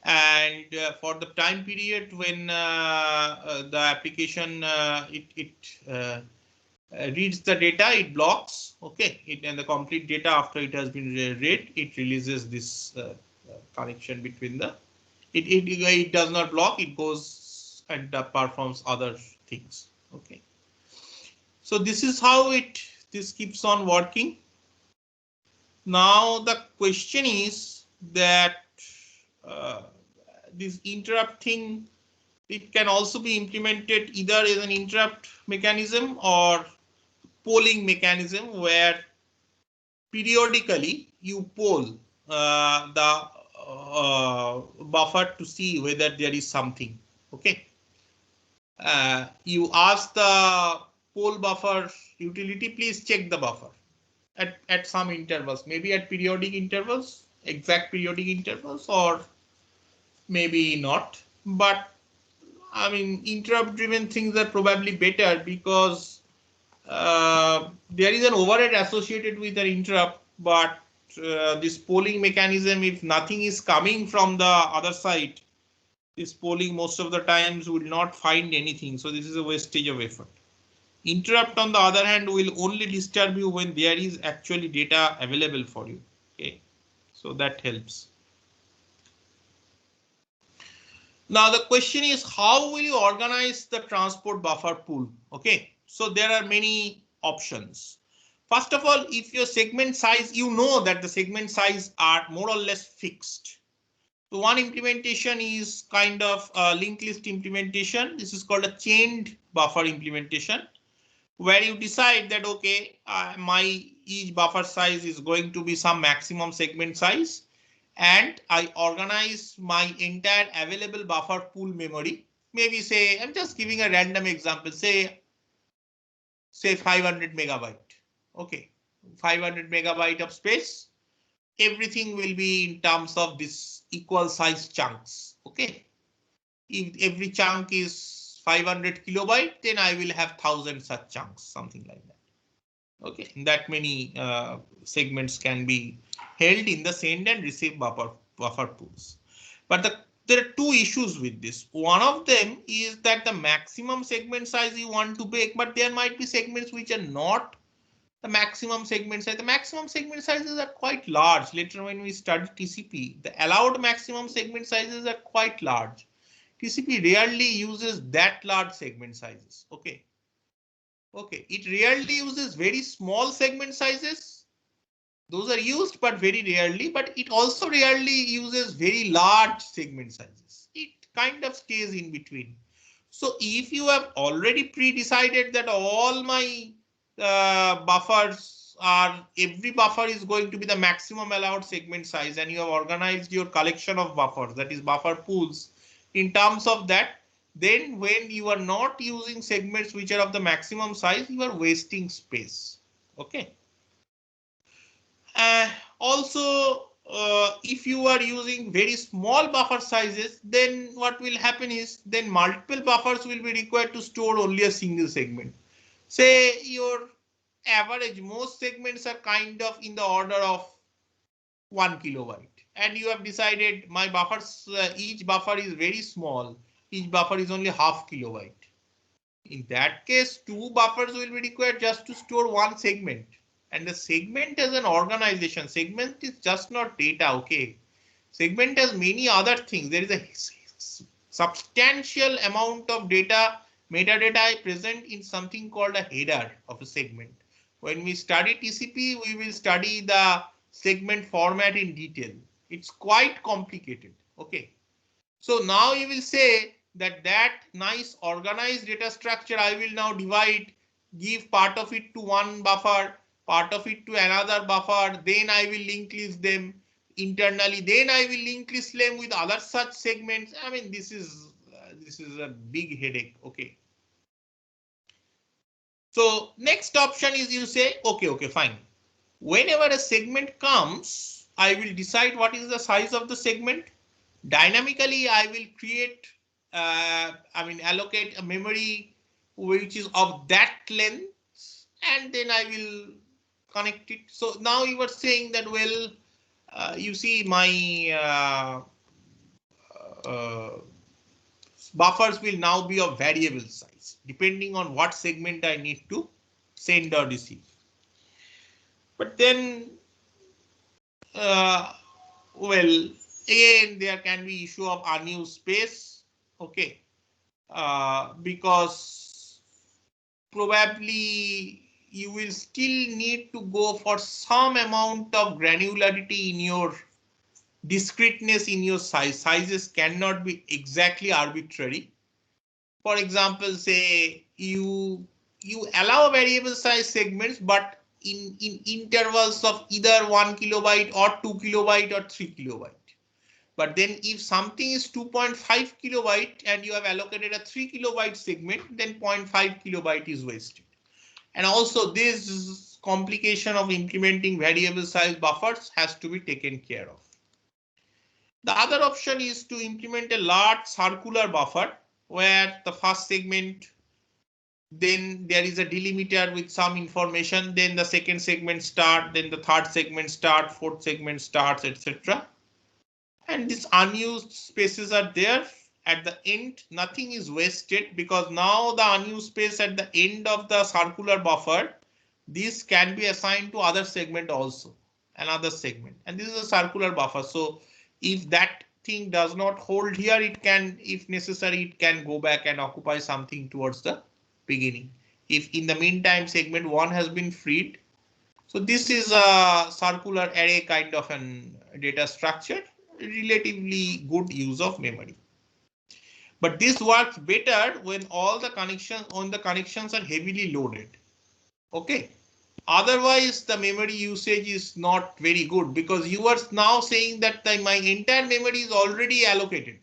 And for the time period when the application reads the data, it blocks. Okay, and the complete data after it has been read, it releases this connection between the. It does not block. It goes and performs other things. Okay. So this is how this keeps on working. Now the question is that this interrupt thing, it can also be implemented either as an interrupt mechanism or polling mechanism, where periodically you poll the buffer to see whether there is something. Okay. You ask the poll buffer utility, please check the buffer at some intervals, maybe at periodic intervals, exact periodic intervals, or maybe not. But I mean, interrupt driven things are probably better because there is an overhead associated with an interrupt, but this polling mechanism, if nothing is coming from the other side, this polling most of the times will not find anything. So this is a wastage of effort. Interrupt, on the other hand, will only disturb you when there is actually data available for you. Okay, so that helps. Now the question is, how will you organize the transport buffer pool? Okay, so there are many options. First of all, if your segment size, you know that the segment size are more or less fixed. So one implementation is kind of a linked list implementation. This is called a chained buffer implementation, where you decide that, okay, my each buffer size is going to be some maximum segment size, and I organize my entire available buffer pool memory. Maybe say, I'm just giving a random example, say 500 megabyte. Okay, 500 megabyte of space. Everything will be in terms of this equal size chunks. Okay, if every chunk is 500 kilobyte, then I will have 1000 such chunks, something like that. Okay, that many segments can be held in the send and receive buffer pools. But there are two issues with this. One of them is that the maximum segment size you want to make, but there might be segments which are not the maximum segment size. The maximum segment sizes are quite large. Later when we study TCP, the allowed maximum segment sizes are quite large. TCP rarely uses that large segment sizes. Okay. Okay, it rarely uses very small segment sizes. Those are used, but very rarely. But it also rarely uses very large segment sizes. It kind of stays in between. So if you have already pre-decided that all my buffers are, every buffer is going to be the maximum allowed segment size, and you have organized your collection of buffers, that is buffer pools, in terms of that, then when you are not using segments which are of the maximum size, you are wasting space. Okay. Also, if you are using very small buffer sizes, then what will happen is then multiple buffers will be required to store only a single segment. Say your average, most segments are kind of in the order of 1 kilobyte, and you have decided my buffers, each buffer is very small. Each buffer is only half kilobyte. In that case, two buffers will be required just to store one segment. And the segment as an organization, segment is just not data. Okay, segment has many other things. There is a substantial amount of data, metadata present in something called a header of a segment. When we study TCP, we will study the segment format in detail. It's quite complicated. Okay, so now you will say that nice organized data structure, I will now divide, give part of it to one buffer, part of it to another buffer, then I will link list them internally, then I will link list them with other such segments. I mean, this is a big headache. Okay. So next option is, you say, okay, fine. Whenever a segment comes, I will decide what is the size of the segment. Dynamically, I will create, allocate a memory which is of that length, and then I will connect it. So now you are saying that, well, you see my buffers will now be of variable size depending on what segment I need to send or receive. But then, well, again, there can be issue of unused space. Okay, because probably you will still need to go for some amount of granularity in your discreteness in your size. Sizes cannot be exactly arbitrary. For example, say you allow variable size segments, but in intervals of either 1 kilobyte or 2 kilobyte or 3 kilobyte. But then if something is 2.5 kilobyte and you have allocated a 3 kilobyte segment, then 0.5 kilobyte is wasted. And also this complication of implementing variable size buffers has to be taken care of. The other option is to implement a large circular buffer where the first segment, then there is a delimiter with some information, then the second segment start, then the third segment start, fourth segment starts, etc. And these unused spaces are there at the end. Nothing is wasted because now the unused space at the end of the circular buffer, this can be assigned to other segment also, another segment. And this is a circular buffer. So if that thing does not hold here, it can, if necessary, it can go back and occupy something towards the beginning. If in the meantime segment 1 has been freed. So this is a circular array kind of an data structure, relatively good use of memory. But this works better when all the connections are heavily loaded. Okay. Otherwise, the memory usage is not very good because you are now saying that my entire memory is already allocated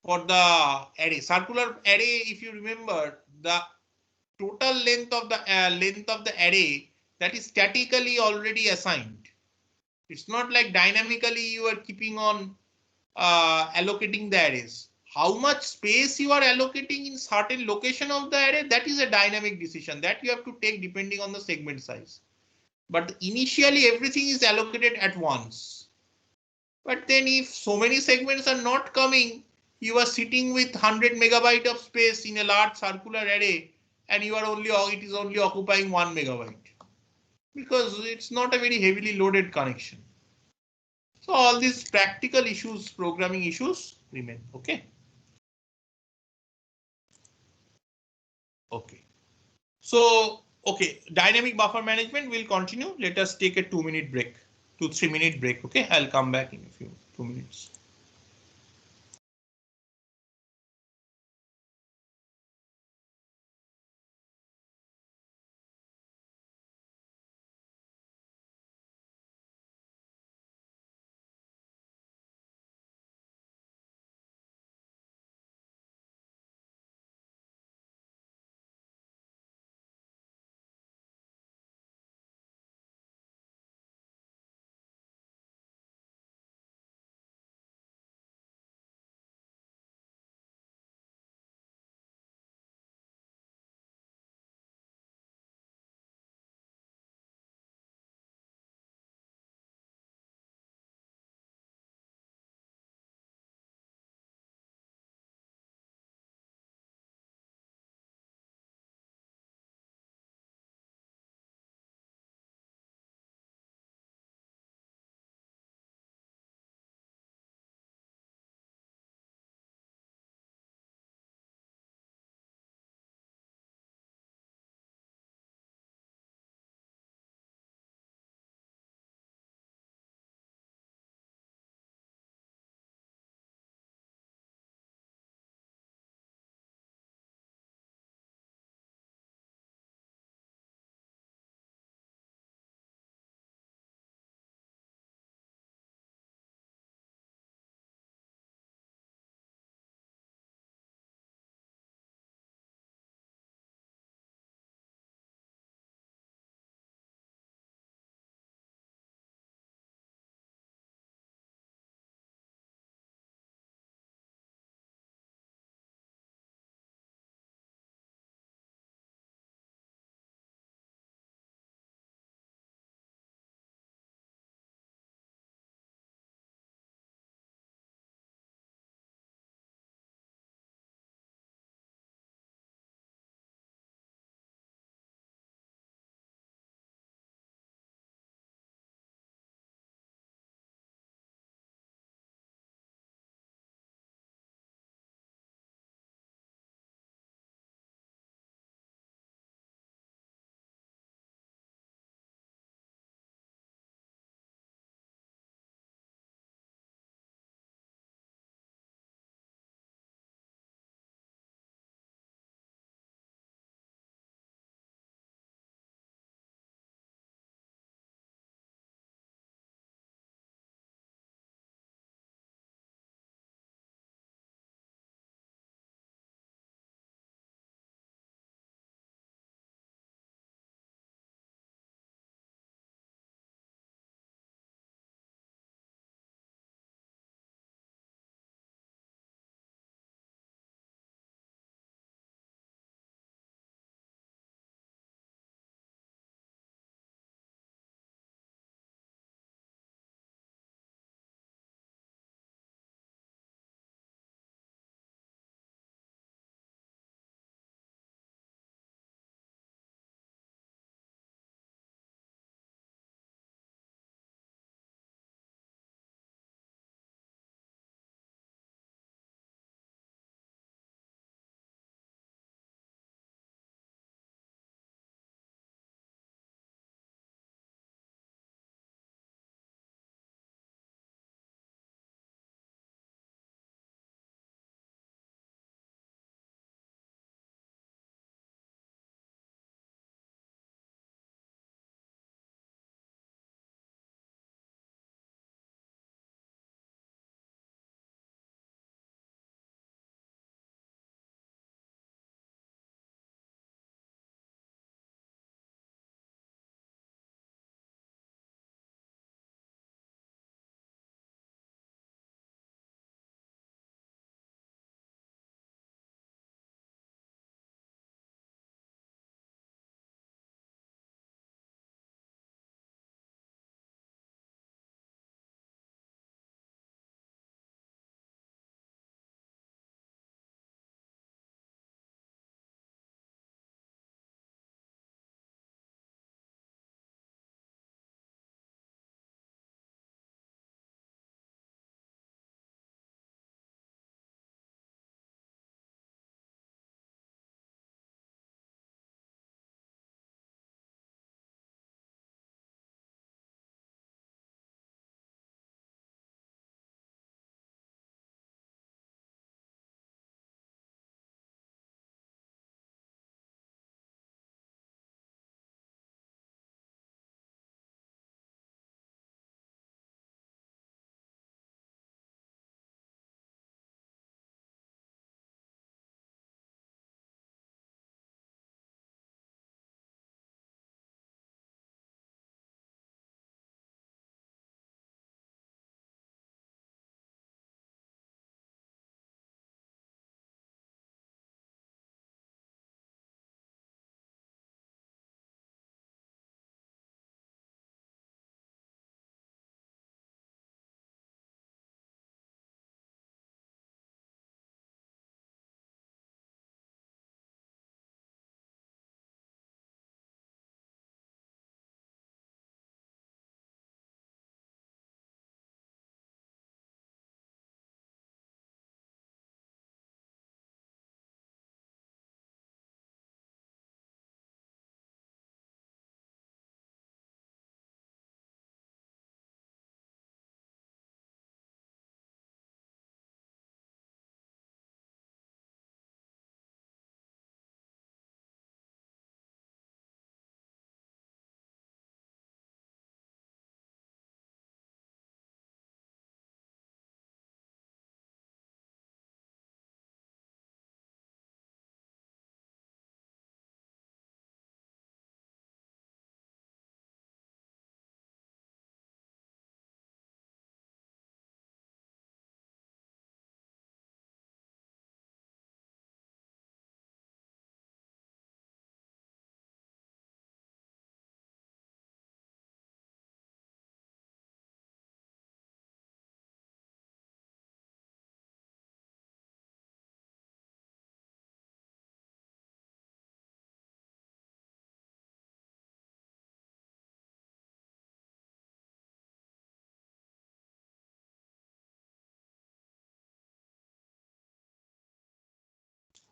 for the array. Circular array, if you remember, the total length of the array that is statically already assigned. It's not like dynamically you are keeping on allocating the arrays. How much space you are allocating in certain location of the array, that is a dynamic decision that you have to take depending on the segment size. But initially everything is allocated at once. But then if so many segments are not coming, you are sitting with 100 megabyte of space in a large circular array and it is only occupying 1 megabyte because it's not a very heavily loaded connection. So all these practical issues, programming issues remain. Okay. Okay. So, okay, dynamic buffer management will continue. Let us take a 2-minute break, 2-3 minute break. Okay, I'll come back in a few 2 minutes.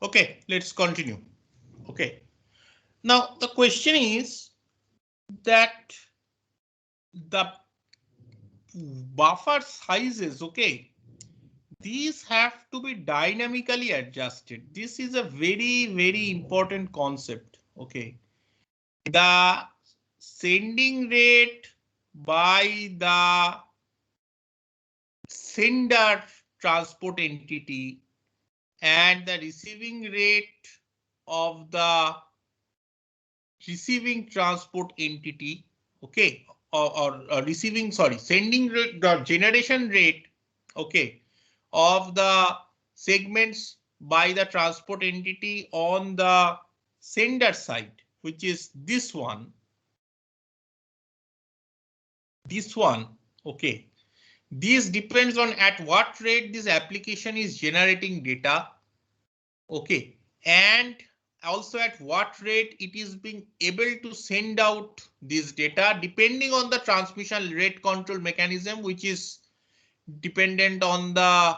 Okay, let's continue. Okay. Now the question is that the buffer sizes, okay, these have to be dynamically adjusted. This is a very, very important concept. Okay. The sending rate by the sender transport entity and the receiving rate of the receiving transport entity, okay, or receiving, sorry, sending rate, the generation rate, okay, of the segments by the transport entity on the sender side, which is this one, okay. This depends on at what rate this application is generating data, okay, and also at what rate it is being able to send out this data depending on the transmission rate control mechanism, which is dependent on the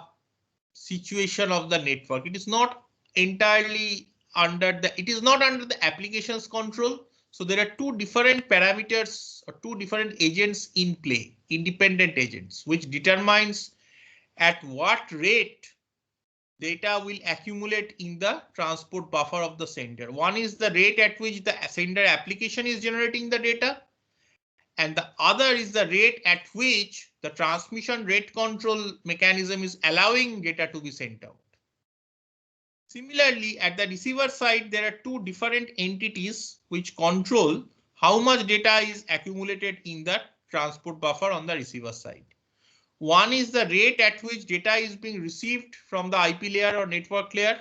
situation of the network. It is not entirely under the, it is not under the application's control. So there are two different parameters or two different agents in play, independent agents, which determines at what rate data will accumulate in the transport buffer of the sender. One is the rate at which the sender application is generating the data, and the other is the rate at which the transmission rate control mechanism is allowing data to be sent out. Similarly, at the receiver side, there are two different entities which control how much data is accumulated in the transport buffer on the receiver side. One is the rate at which data is being received from the IP layer or network layer.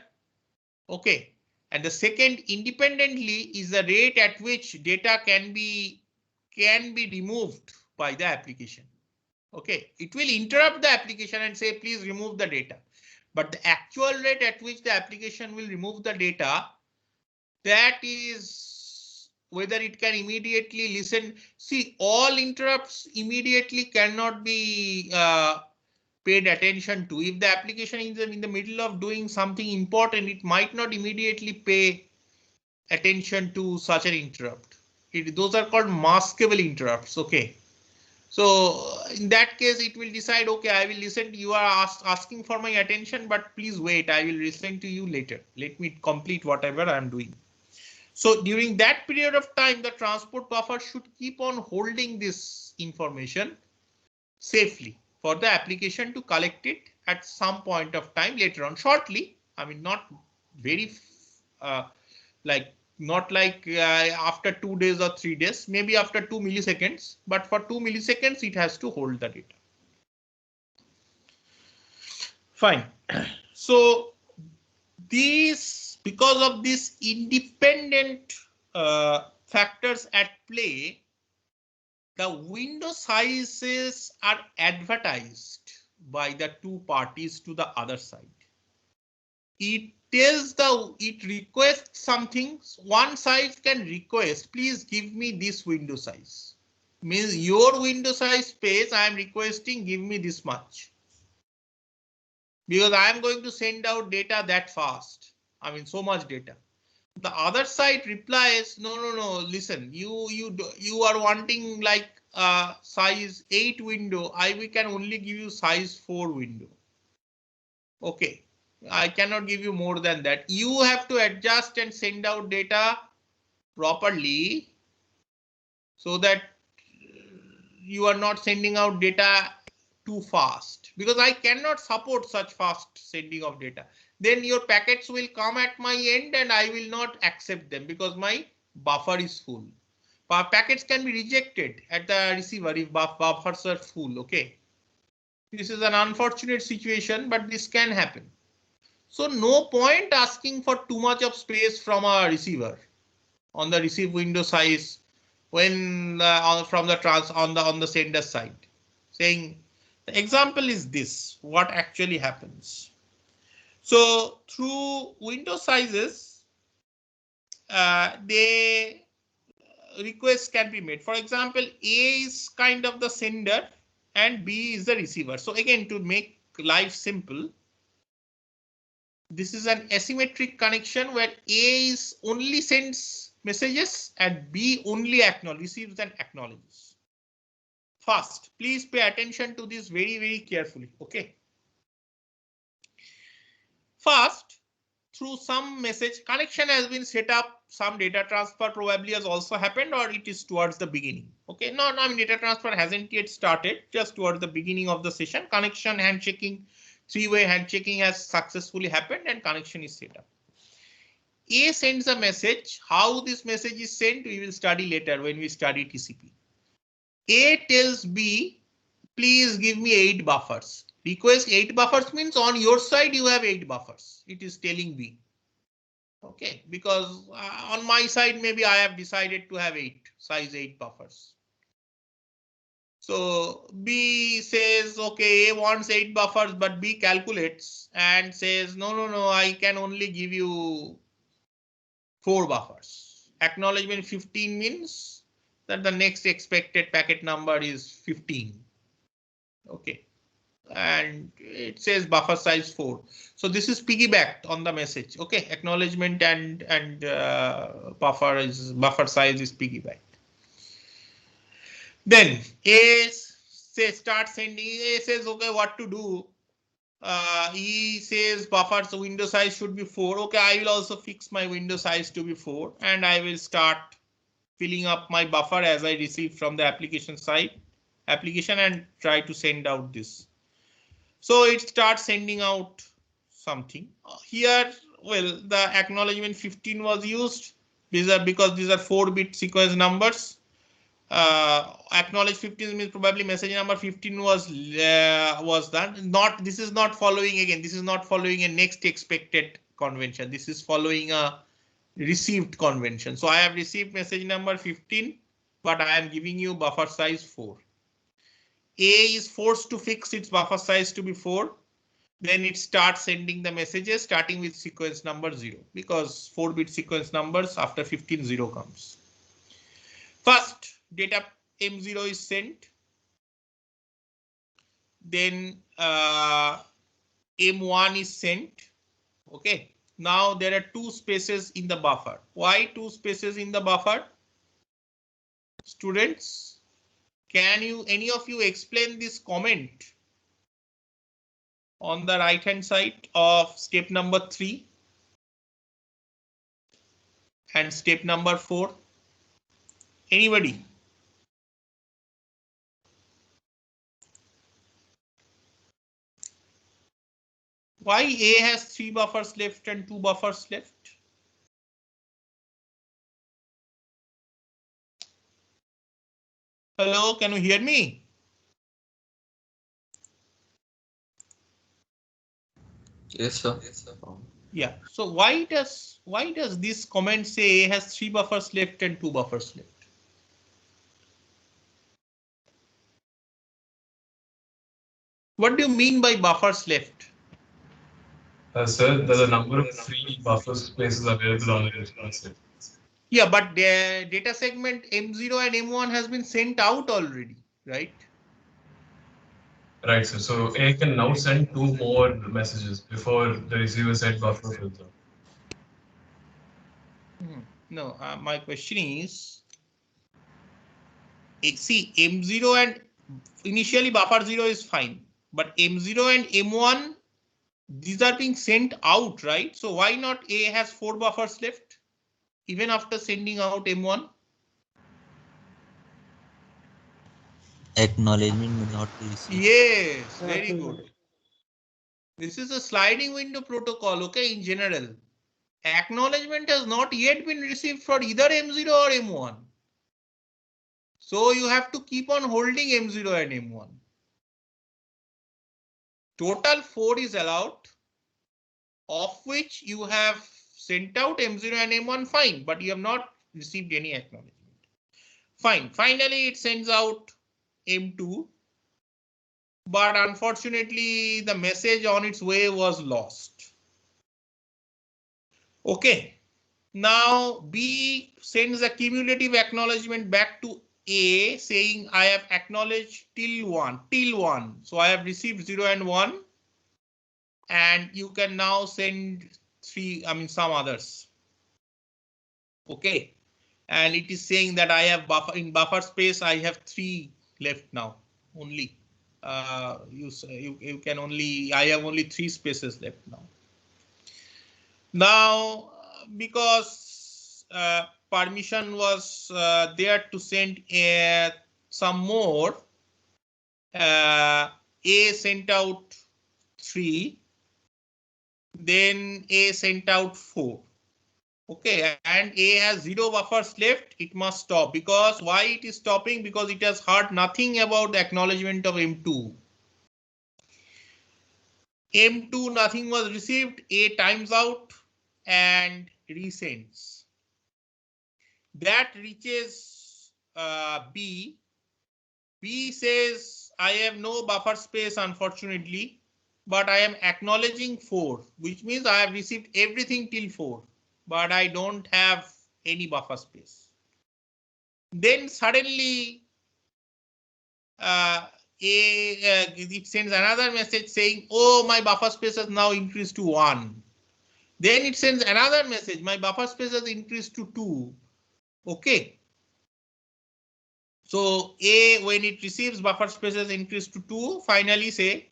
Okay. And the second independently is the rate at which data can be removed by the application. Okay. It will interrupt the application and say, please remove the data. But the actual rate at which the application will remove the data, that is whether it can immediately listen. See, all interrupts immediately cannot be paid attention to. If the application is in the middle of doing something important, it might not immediately pay attention to such an interrupt. Those are called maskable interrupts. Okay. So in that case, it will decide, okay, I will listen. You are asking for my attention, but please wait. I will listen to you later. Let me complete whatever I am doing. So during that period of time, the transport buffer should keep on holding this information safely for the application to collect it at some point of time later on, shortly. I mean, not very not like after 2 days or 3 days, maybe after 2 milliseconds, but for 2 milliseconds, it has to hold the data. Fine. So these, because of these independent factors at play, the window sizes are advertised by the two parties to the other side. It requests something. One side can request, please give me this window size. Means your window size space, I am requesting, give me this much. Because I am going to send out data that fast. I mean, so much data. The other side replies, no, listen, you are wanting like size 8 window. We can only give you size 4 window. Okay. I cannot give you more than that. You have to adjust and send out data properly so that you are not sending out data too fast, because I cannot support such fast sending of data. Then your packets will come at my end and I will not accept them because my buffer is full. Packets can be rejected at the receiver if buffers are full. Okay. This is an unfortunate situation, but this can happen. So no point asking for too much of space from a receiver on the receive window size when from the on the sender side. Saying the example is this, what actually happens. So through window sizes, requests can be made. For example, A is kind of the sender and B is the receiver. So again, to make life simple, This is an asymmetric connection where A is only sends messages and B only receives and acknowledges. First, please pay attention to this very carefully. Okay. First, through some message connection has been set up, some data transfer probably has also happened, or it is towards the beginning. Okay, no, I mean data transfer hasn't yet started, just towards the beginning of the session. Connection handshaking, three-way handshaking has successfully happened and connection is set up. A sends a message. How this message is sent, we will study later when we study TCP. A tells B, please give me 8 buffers. Request 8 buffers means on your side you have 8 buffers. It is telling B. Okay, because on my side maybe I have decided to have 8, size 8 buffers. So B says, okay, A wants 8 buffers, but B calculates and says, no, I can only give you 4 buffers. Acknowledgement 15 means that the next expected packet number is 15. Okay. And it says buffer size 4. So this is piggybacked on the message. Okay, acknowledgement and buffer size is piggybacked. Then A starts sending. A says, okay, what to do? He says buffer's window size should be 4. Okay, I will also fix my window size to be 4, and I will start filling up my buffer as I receive from the application and try to send out this. So it starts sending out something here. Well, the acknowledgement 15 was used. Because these are 4-bit sequence numbers. Acknowledge 15 means probably message number 15 was done. This is not following again. This is not following a next expected convention. This is following a received convention. So I have received message number 15, but I am giving you buffer size 4. A is forced to fix its buffer size to be 4. Then it starts sending the messages starting with sequence number 0, because 4-bit sequence numbers after 15 0 comes. First, data M0 is sent. Then M1 is sent. Okay. Now there are 2 spaces in the buffer. Why 2 spaces in the buffer? Students, can any of you explain this comment on the right hand side of step number 3 and step number 4? Anybody? Why A has 3 buffers left and 2 buffers left? Hello, can you hear me? Yes, sir. Yeah. So why does this comment say A has 3 buffers left and 2 buffers left? What do you mean by buffers left? Sir, there's a number of free buffer spaces available on the internet site. Yeah, but the data segment M0 and M1 has been sent out already, right? Right, sir. So A can now send 2 more messages before the receiver side buffer fills up. No, my question is, see, M0 and initially buffer 0 is fine, but M0 and M1, these are being sent out, right? So why not A has 4 buffers left, even after sending out M1? Acknowledgement may not be received. Yes, very good. This is a sliding window protocol, okay, in general. Acknowledgement has not yet been received for either M0 or M1. So you have to keep on holding M0 and M1. Total 4 is allowed, of which you have sent out M0 and M1, fine, but you have not received any acknowledgement. Fine, finally it sends out M2, but unfortunately the message on its way was lost. Okay, now B sends a cumulative acknowledgement back to A saying I have acknowledged till 1. So I have received 0 and 1. and you can now send some others. Okay, and it is saying that I have buffer space, I have 3 left now only. You can only, I have only 3 spaces left now. Now, because permission was there to send some more, A sent out 3, then A sent out 4. Okay, and A has 0 buffers left. It must stop. Because why it is stopping? Because it has heard nothing about the acknowledgement of M2. M2 nothing was received. A times out and resends. That reaches B. B says, I have no buffer space, unfortunately, but I am acknowledging 4, which means I have received everything till 4, but I don't have any buffer space. Then suddenly it sends another message saying, oh, my buffer space has now increased to 1. Then it sends another message, my buffer space has increased to 2. Okay. So A, when it receives buffer spaces increased to 2, finally say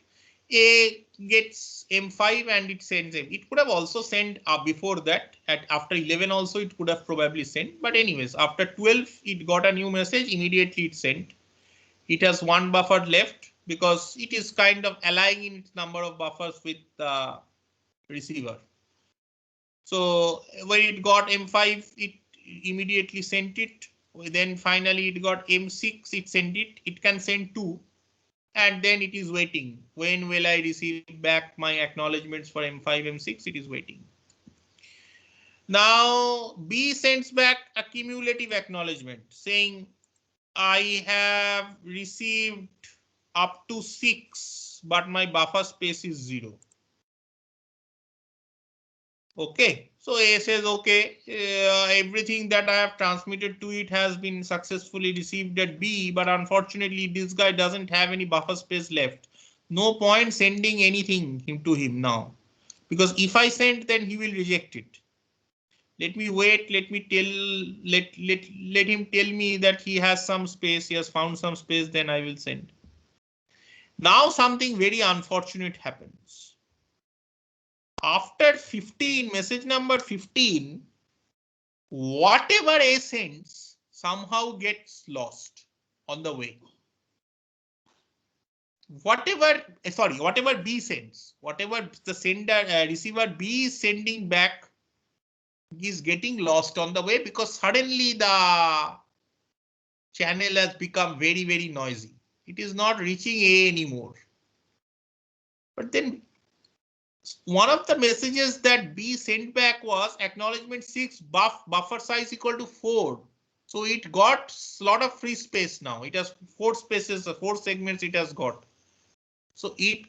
A gets M5 and it sends M. It could have also sent before that, after 11 also it could have probably sent. But anyways, after 12 it got a new message, immediately it sent. It has 1 buffer left because it is kind of aligning its number of buffers with the receiver. So when it got M5, it immediately sent it. Then finally it got M6, it sent it. It can send 2. And then it is waiting. When will I receive back my acknowledgements for M5, M6? It is waiting. Now B sends back a cumulative acknowledgement saying, I have received up to 6, but my buffer space is 0. Okay, so A says, okay, everything that I have transmitted to it has been successfully received at B, but unfortunately this guy doesn't have any buffer space left. No point sending anything to him now, because if I send, then he will reject it. Let me wait, let him tell me that he has some space, he has found some space, then I will send. Now something very unfortunate happens. After 15, message number 15, whatever A sends somehow gets lost on the way. Whatever B sends, whatever the receiver B is sending back is getting lost on the way, because suddenly the channel has become very, very noisy. It is not reaching A anymore. But then one of the messages that B sent back was acknowledgement 6 buffer size equal to 4. So it got a lot of free space now. It has 4 spaces, 4 segments it has got. So it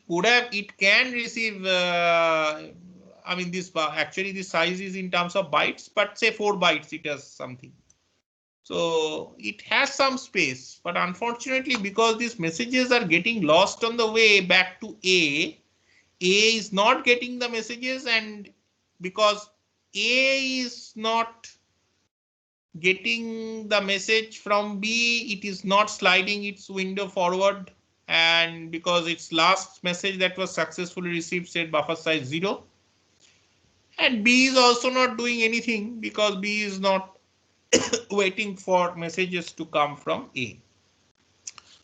can receive, actually this size is in terms of bytes, but say 4 bytes it has something. So it has some space, but unfortunately because these messages are getting lost on the way back to A is not getting the messages, and because A is not getting the message from B, it is not sliding its window forward, and because its last message that was successfully received said buffer size 0. And B is also not doing anything because B is not waiting for messages to come from A.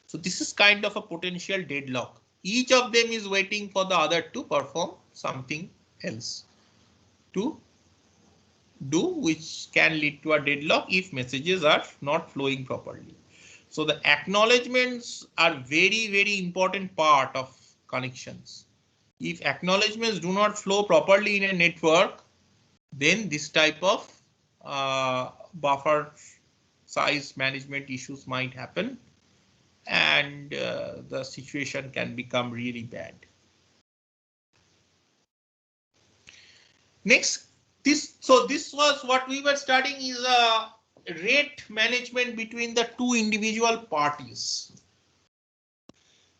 So this is kind of a potential deadlock. Each of them is waiting for the other to perform something else to do, which can lead to a deadlock if messages are not flowing properly. So the acknowledgements are very, very important part of connections. If acknowledgements do not flow properly in a network, then this type of buffer size management issues might happen, and the situation can become really bad. Next, this was what we were studying, is a rate management between the two individual parties.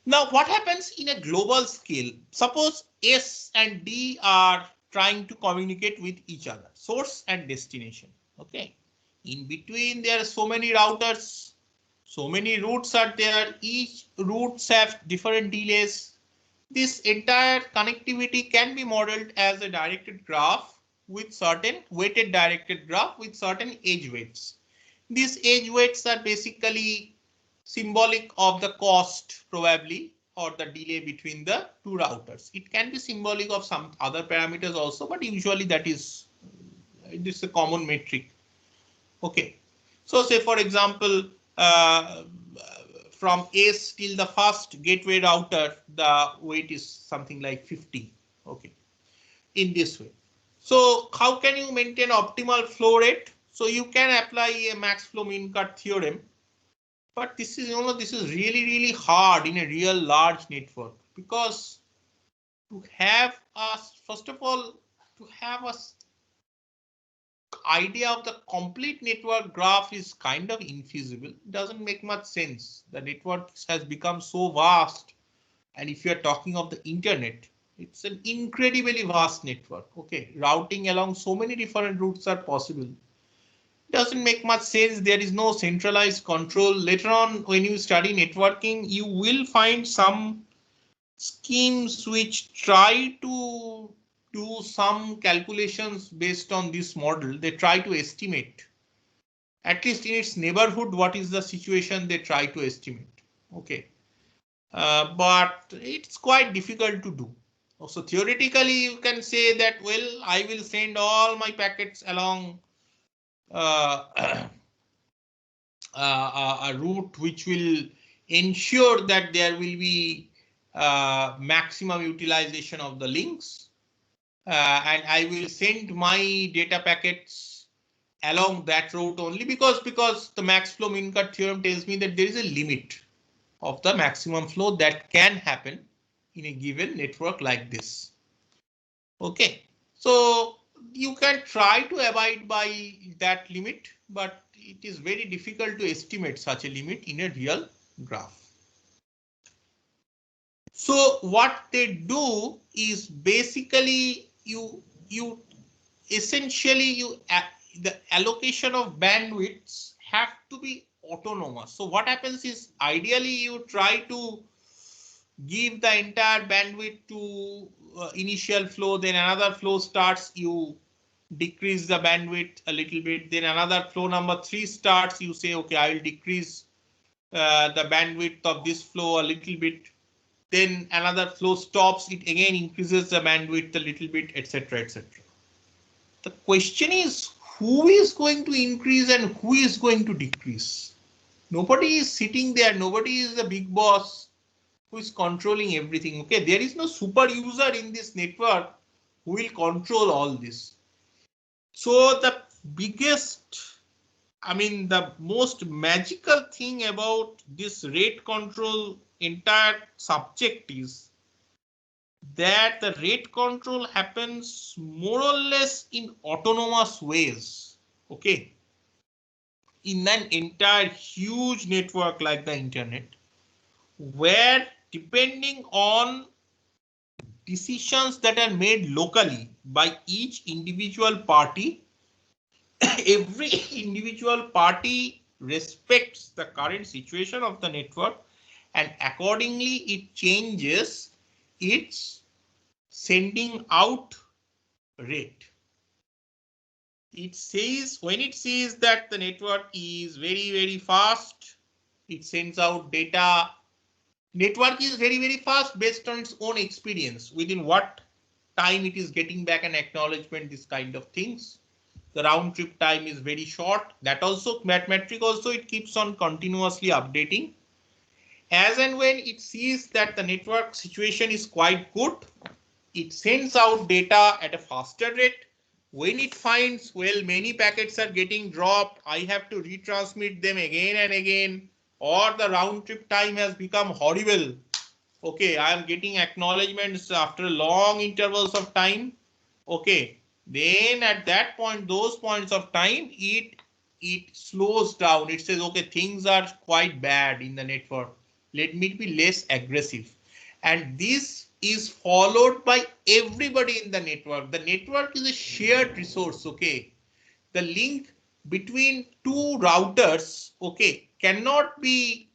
Now, what happens in a global scale? Suppose S and D are trying to communicate with each other, source and destination. Okay. In between, there are so many routers, so many routes are there. Each routes have different delays. This entire connectivity can be modeled as a directed graph with certain weighted directed graph with certain edge weights. These edge weights are basically symbolic of the cost probably or the delay between the two routers. It can be symbolic of some other parameters also, but usually that is this is a common metric. Okay, so say for example, from S till the first gateway router, the weight is something like 50. Okay, in this way. So how can you maintain optimal flow rate? So you can apply a max flow min cut theorem. But this is, this is really hard in a real large network, because to have us, first of all, to have a idea of the complete network graph is kind of infeasible. It doesn't make much sense. The network has become so vast. And if you're talking of the internet, it's an incredibly vast network. Okay, routing along so many different routes are possible. Doesn't make much sense. There is no centralized control. Later on, when you study networking, you will find some schemes which try to do some calculations based on this model. They try to estimate, at least in its neighborhood, what is the situation they try to estimate. Okay, but it's quite difficult to do. So theoretically, you can say that, well, I will send all my packets along a route which will ensure that there will be maximum utilization of the links, and I will send my data packets along that route only because the max flow min cut theorem tells me that there is a limit of the maximum flow that can happen in a given network like this. Okay, so you can try to abide by that limit, but it is very difficult to estimate such a limit in a real graph. So what they do is basically the allocation of bandwidths have to be autonomous. So what happens is, ideally you try to give the entire bandwidth to initial flow, then another flow starts, you decrease the bandwidth a little bit, then another flow number 3 starts, you say, okay, I will decrease the bandwidth of this flow a little bit, then another flow stops, it again increases the bandwidth a little bit, etc., etc. The question is, who is going to increase and who is going to decrease? Nobody is sitting there, nobody is the big boss who is controlling everything. Okay, there is no super user in this network who will control all this. So the the most magical thing about this rate control entire subject is that the rate control happens more or less in autonomous ways. Okay, in an entire huge network like the internet, where depending on decisions that are made locally by each individual party, every individual party respects the current situation of the network and accordingly it changes its sending out rate. It says, when it sees that the network is very fast, it sends out data. Network is very fast based on its own experience, within what time it is getting back an acknowledgement, this kind of things. The round trip time is very short. That metric also it keeps on continuously updating. As and when it sees that the network situation is quite good, it sends out data at a faster rate. When it finds, well, many packets are getting dropped, I have to retransmit them again and again, or the round trip time has become horrible. Okay, I am getting acknowledgements after long intervals of time. Okay, then at that point, those points of time, it slows down. It says, okay, things are quite bad in the network. Let me be less aggressive. And this is followed by everybody in the network. The network is a shared resource, okay? The link between two routers, okay, cannot be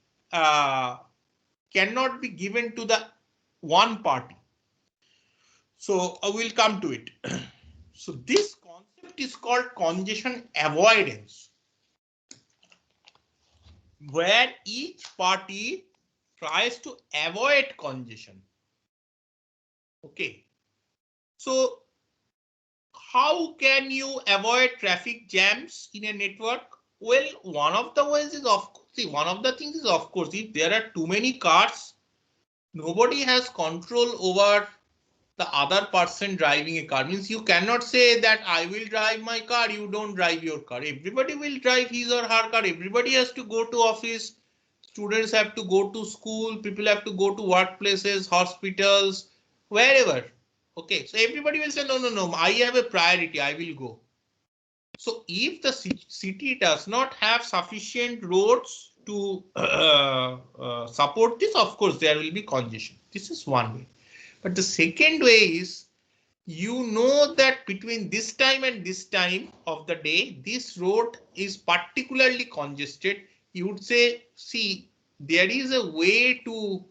given to the one party. So I will come to it. So this concept is called congestion avoidance, where each party tries to avoid congestion. Okay. So how can you avoid traffic jams in a network? Well, one of the ways is one of the things is, of course, if there are too many cars, nobody has control over the other person driving a car. Means you cannot say that I will drive my car, you don't drive your car. Everybody will drive his or her car. Everybody has to go to office. Students have to go to school. People have to go to workplaces, hospitals, wherever. Okay, so everybody will say, no, no, no, I have a priority, I will go. So if the city does not have sufficient roads to support this, of course, there will be congestion. This is one way. But the second way is, you know that between this time and this time of the day, this road is particularly congested. You would say, see, there is a way to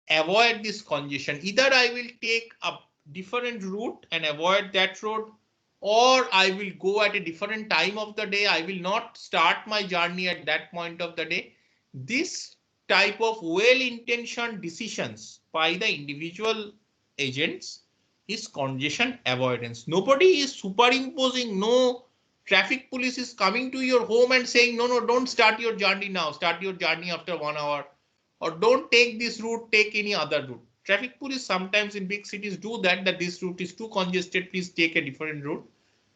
avoid this congestion. Either I will take a different route and avoid that road, or I will go at a different time of the day. I will not start my journey at that point of the day. This type of well-intentioned decisions by the individual agents is congestion avoidance. Nobody is superimposing, no traffic police is coming to your home and saying, no, no, don't start your journey now, start your journey after 1 hour, or don't take this route, take any other route. Traffic police sometimes in big cities do that, that this route is too congested, please take a different route.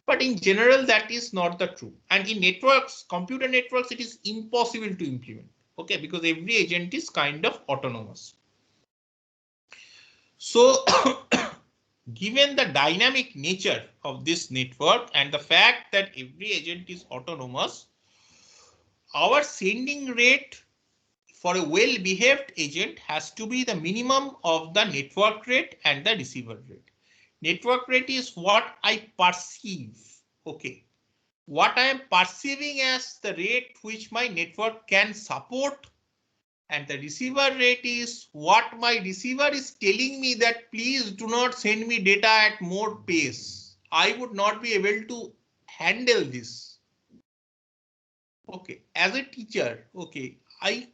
But in general, that is not the true. And in networks, computer networks, it is impossible to implement. Okay, because every agent is kind of autonomous. So given the dynamic nature of this network and the fact that every agent is autonomous, our sending rate for a well-behaved agent has to be the minimum of the network rate and the receiver rate. Network rate is what I perceive. Okay. What I am perceiving as the rate which my network can support, and the receiver rate is what my receiver is telling me that please do not send me data at more pace. I would not be able to handle this. Okay, as a teacher, okay, I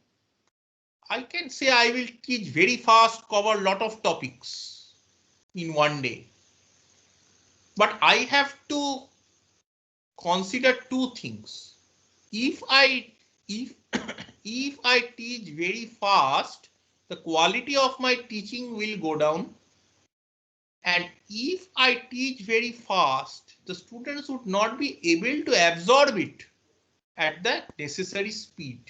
can say I will teach very fast, cover a lot of topics in one day. But I have to consider two things. If I teach very fast, the quality of my teaching will go down. And if I teach very fast, the students would not be able to absorb it at the necessary speed.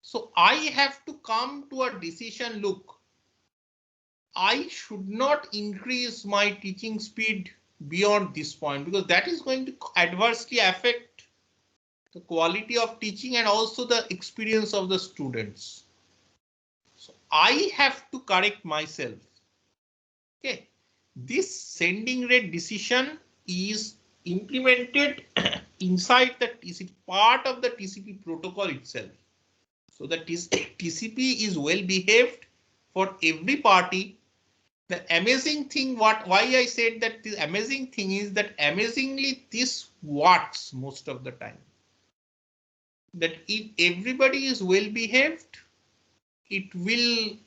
So I have to come to a decision, look, I should not increase my teaching speed beyond this point, because that is going to adversely affect the quality of teaching and also the experience of the students. So I have to correct myself. Okay, this sending rate decision is implemented inside the TCP, part of the TCP protocol itself. So the TCP is well behaved for every party. The amazing thing, why I said that the amazing thing is that amazingly this works most of the time. That if everybody is well behaved, it will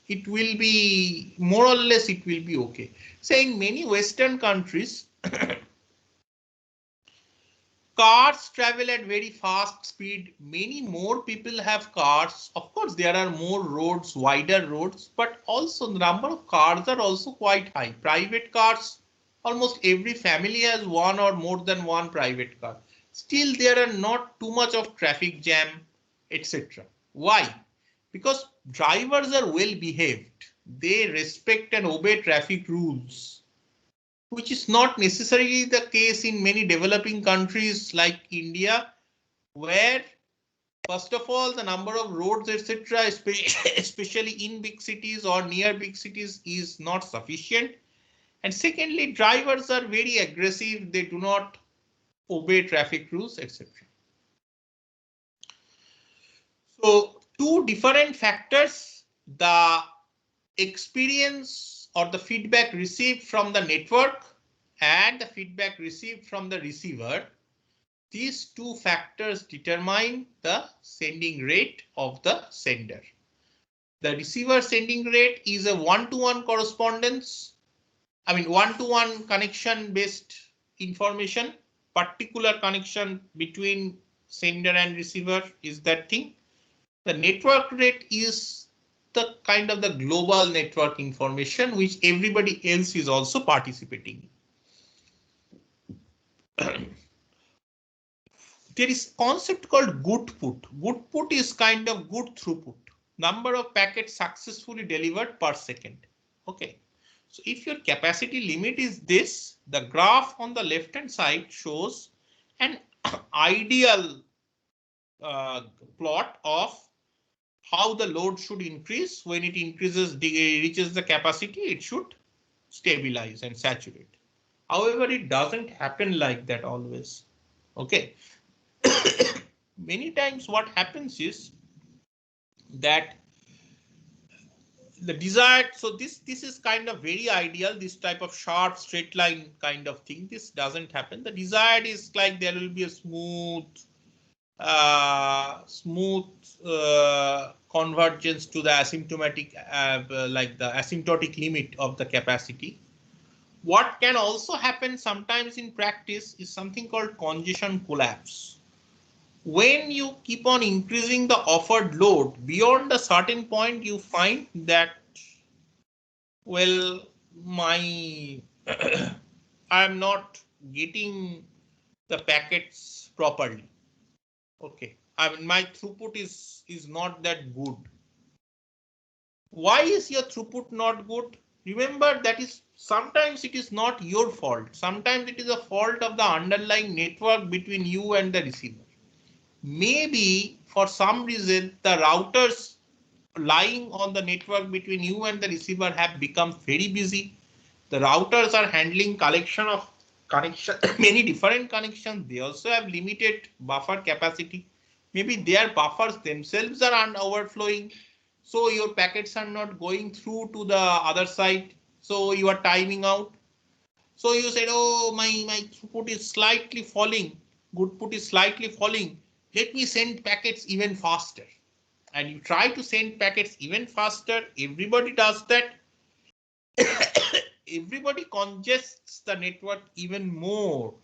be more or less, it will be okay. Say in many Western countries, cars travel at very fast speed. Many more people have cars. Of course, there are more roads, wider roads, but also the number of cars are also quite high. Private cars, almost every family has one or more than one private car. Still, there are not too much of traffic jam, etc. Why? Because drivers are well behaved. They respect and obey traffic rules, which is not necessarily the case in many developing countries like India, where First of all, the number of roads, etc., especially in big cities or near big cities, is not sufficient. And secondly, drivers are very aggressive. They do not obey traffic rules, etc. So two different factors, the experience or the feedback received from the network and the feedback received from the receiver. These two factors determine the sending rate of the sender. The receiver sending rate is a one-to-one correspondence. I mean, one-to-one connection based information, particular connection between sender and receiver is that thing. The network rate is the kind of the global network information which everybody else is also participating in. There is concept called good put. Good put is kind of good throughput. Number of packets successfully delivered per second. Okay. So if your capacity limit is this, the graph on the left hand side shows an ideal plot of how the load should increase. When it increases, reaches the capacity, it should stabilize and saturate. However, it doesn't happen like that always. Okay. Many times what happens is that the desired, so this is kind of very ideal, this type of sharp straight line kind of thing. This doesn't happen. The desired is like there will be a smooth convergence to the asymptomatic, like the asymptotic limit of the capacity. What can also happen sometimes in practice is something called congestion collapse. When you keep on increasing the offered load beyond a certain point, you find that, well, my I'm not getting the packets properly. Okay, I mean my throughput is not that good. Why is your throughput not good? Remember, that is sometimes it is not your fault. Sometimes it is a fault of the underlying network between you and the receiver. Maybe for some reason the routers lying on the network between you and the receiver have become very busy. The routers are handling collection of connection, many different connections. They also have limited buffer capacity. Maybe their buffers themselves are overflowing. So your packets are not going through to the other side. So you are timing out. So you said, oh, my throughput is slightly falling. Good put is slightly falling. Let me send packets even faster. And you try to send packets even faster. Everybody does that. Everybody congests the network even more.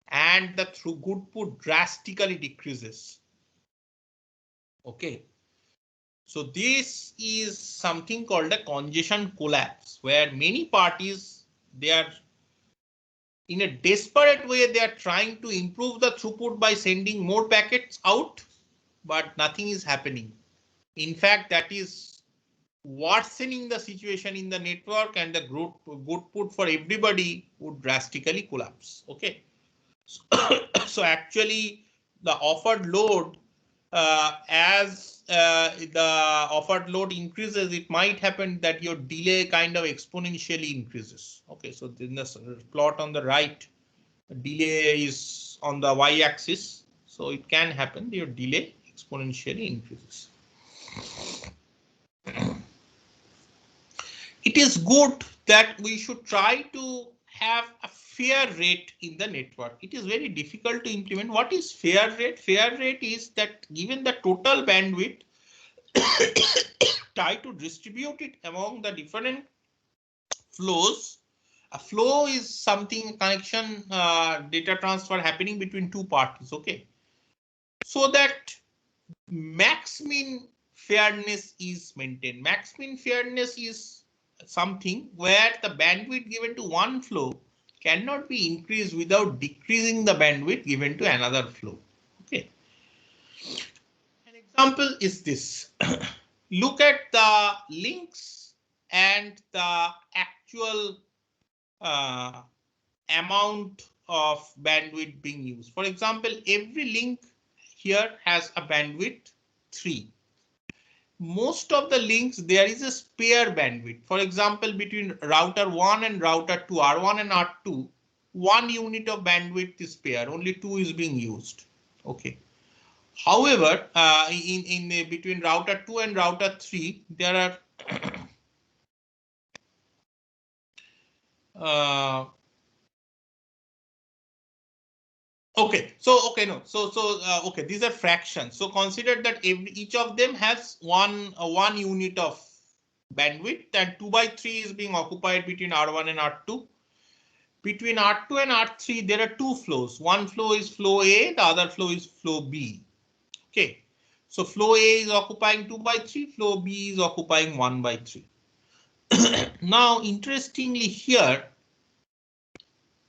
And the throughput drastically decreases. Okay. So this is something called a congestion collapse, where many parties, they are in a desperate way, they are trying to improve the throughput by sending more packets out, but nothing is happening. In fact, that is worsening the situation in the network, and the good put for everybody would drastically collapse. Okay. So actually the offered load, as the offered load increases, it might happen that your delay kind of exponentially increases. Okay, so in the plot on the right, delay is on the y-axis, so it can happen your delay exponentially increases. It is good that we should try to have a fair rate in the network. It is very difficult to implement. What is fair rate? Fair rate is that given the total bandwidth, try to distribute it among the different flows. A flow is something, connection, data transfer happening between two parties. Okay, so that max min fairness is maintained. Max min fairness is something where the bandwidth given to one flow cannot be increased without decreasing the bandwidth given to another flow. Okay. An example is this. Look at the links and the actual amount of bandwidth being used. For example, every link here has a bandwidth 3. Most of the links there is a spare bandwidth. For example, between router 1 and router 2, R1 and R2, 1 unit of bandwidth is spare, only 2 is being used. Okay. However, between router 2 and router 3, there are okay, okay, these are fractions. So consider that each of them has one unit of bandwidth, and 2/3 is being occupied between R1 and R2. Between R2 and R3, there are two flows. One flow is flow A, the other flow is flow B. Okay, so flow A is occupying 2/3, flow B is occupying 1/3. Now, interestingly here,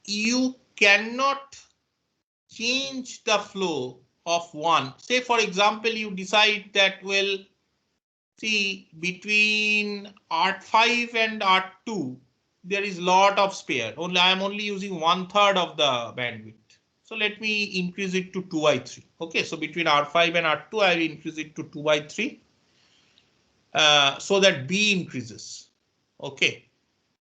you cannot change the flow of one. Say, for example, you decide that, well, see, between R5 and R2, there is lot of spare. I am only using 1/3 of the bandwidth. So let me increase it to 2/3. Okay, so between R5 and R2, I will increase it to 2/3 so that B increases. Okay,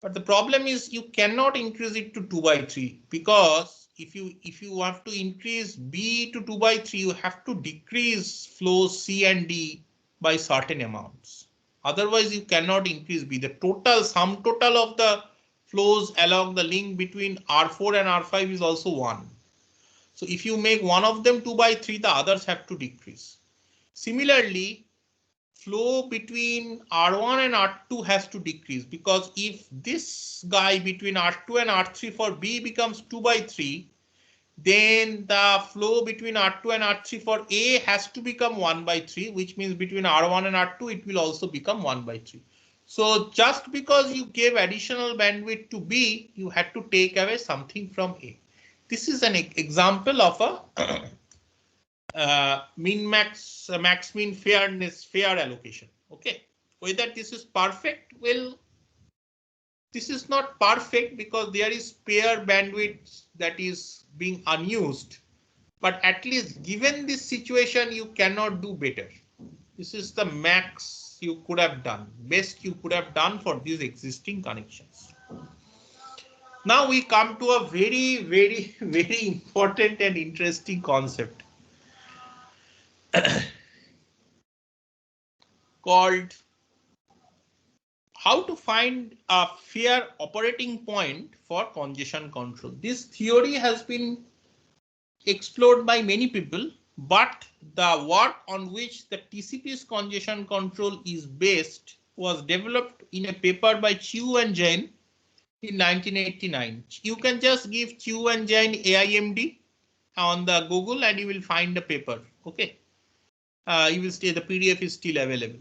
but the problem is you cannot increase it to 2/3 because if you have to increase B to 2/3, you have to decrease flows C and D by certain amounts. Otherwise, you cannot increase B. The sum total of the flows along the link between R4 and R5 is also 1. So if you make one of them 2/3, the others have to decrease. Similarly, flow between R1 and R2 has to decrease, because if this guy between R2 and R3 for B becomes 2/3, then the flow between R2 and R3 for A has to become 1/3, which means between R1 and R2 it will also become 1/3. So just because you gave additional bandwidth to B, you had to take away something from A. This is an example of a min-max, max-min fair allocation. Okay, whether this is perfect, well, this is not perfect because there is spare bandwidth that is being unused. But at least given this situation, you cannot do better. This is the max you could have done, best you could have done for these existing connections. Now we come to a very, very, very important and interesting concept called how to find a fair operating point for congestion control. This theory has been explored by many people, but the work on which the TCP's congestion control is based was developed in a paper by Chiu and Jain in 1989. You can just give Chiu and Jain AIMD on the Google and you will find the paper. Okay, you will see the PDF is still available.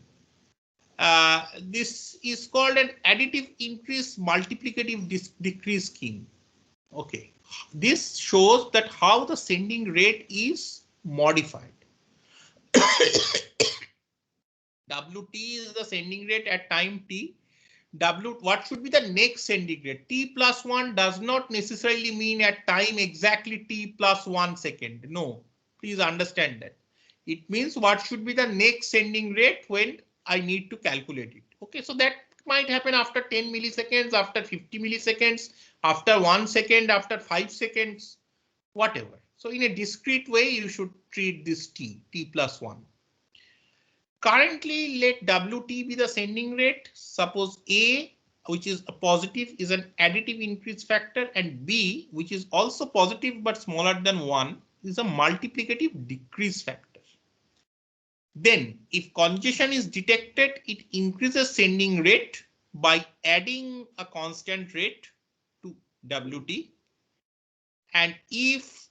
This is called an additive increase multiplicative decrease scheme. Okay, this shows that how the sending rate is modified. WT is the sending rate at time T. What should be the next sending rate? T plus 1 does not necessarily mean at time exactly T plus 1 second. No, please understand that. It means what should be the next sending rate when I need to calculate it. Okay, so that might happen after 10 milliseconds, after 50 milliseconds, after 1 second, after 5 seconds, whatever. So in a discrete way, you should treat this T plus 1. Currently, let WT be the sending rate. Suppose A, which is a positive, is an additive increase factor, and B, which is also positive but smaller than 1, is a multiplicative decrease factor. Then, if congestion is detected, it increases sending rate by adding a constant rate to WT. And if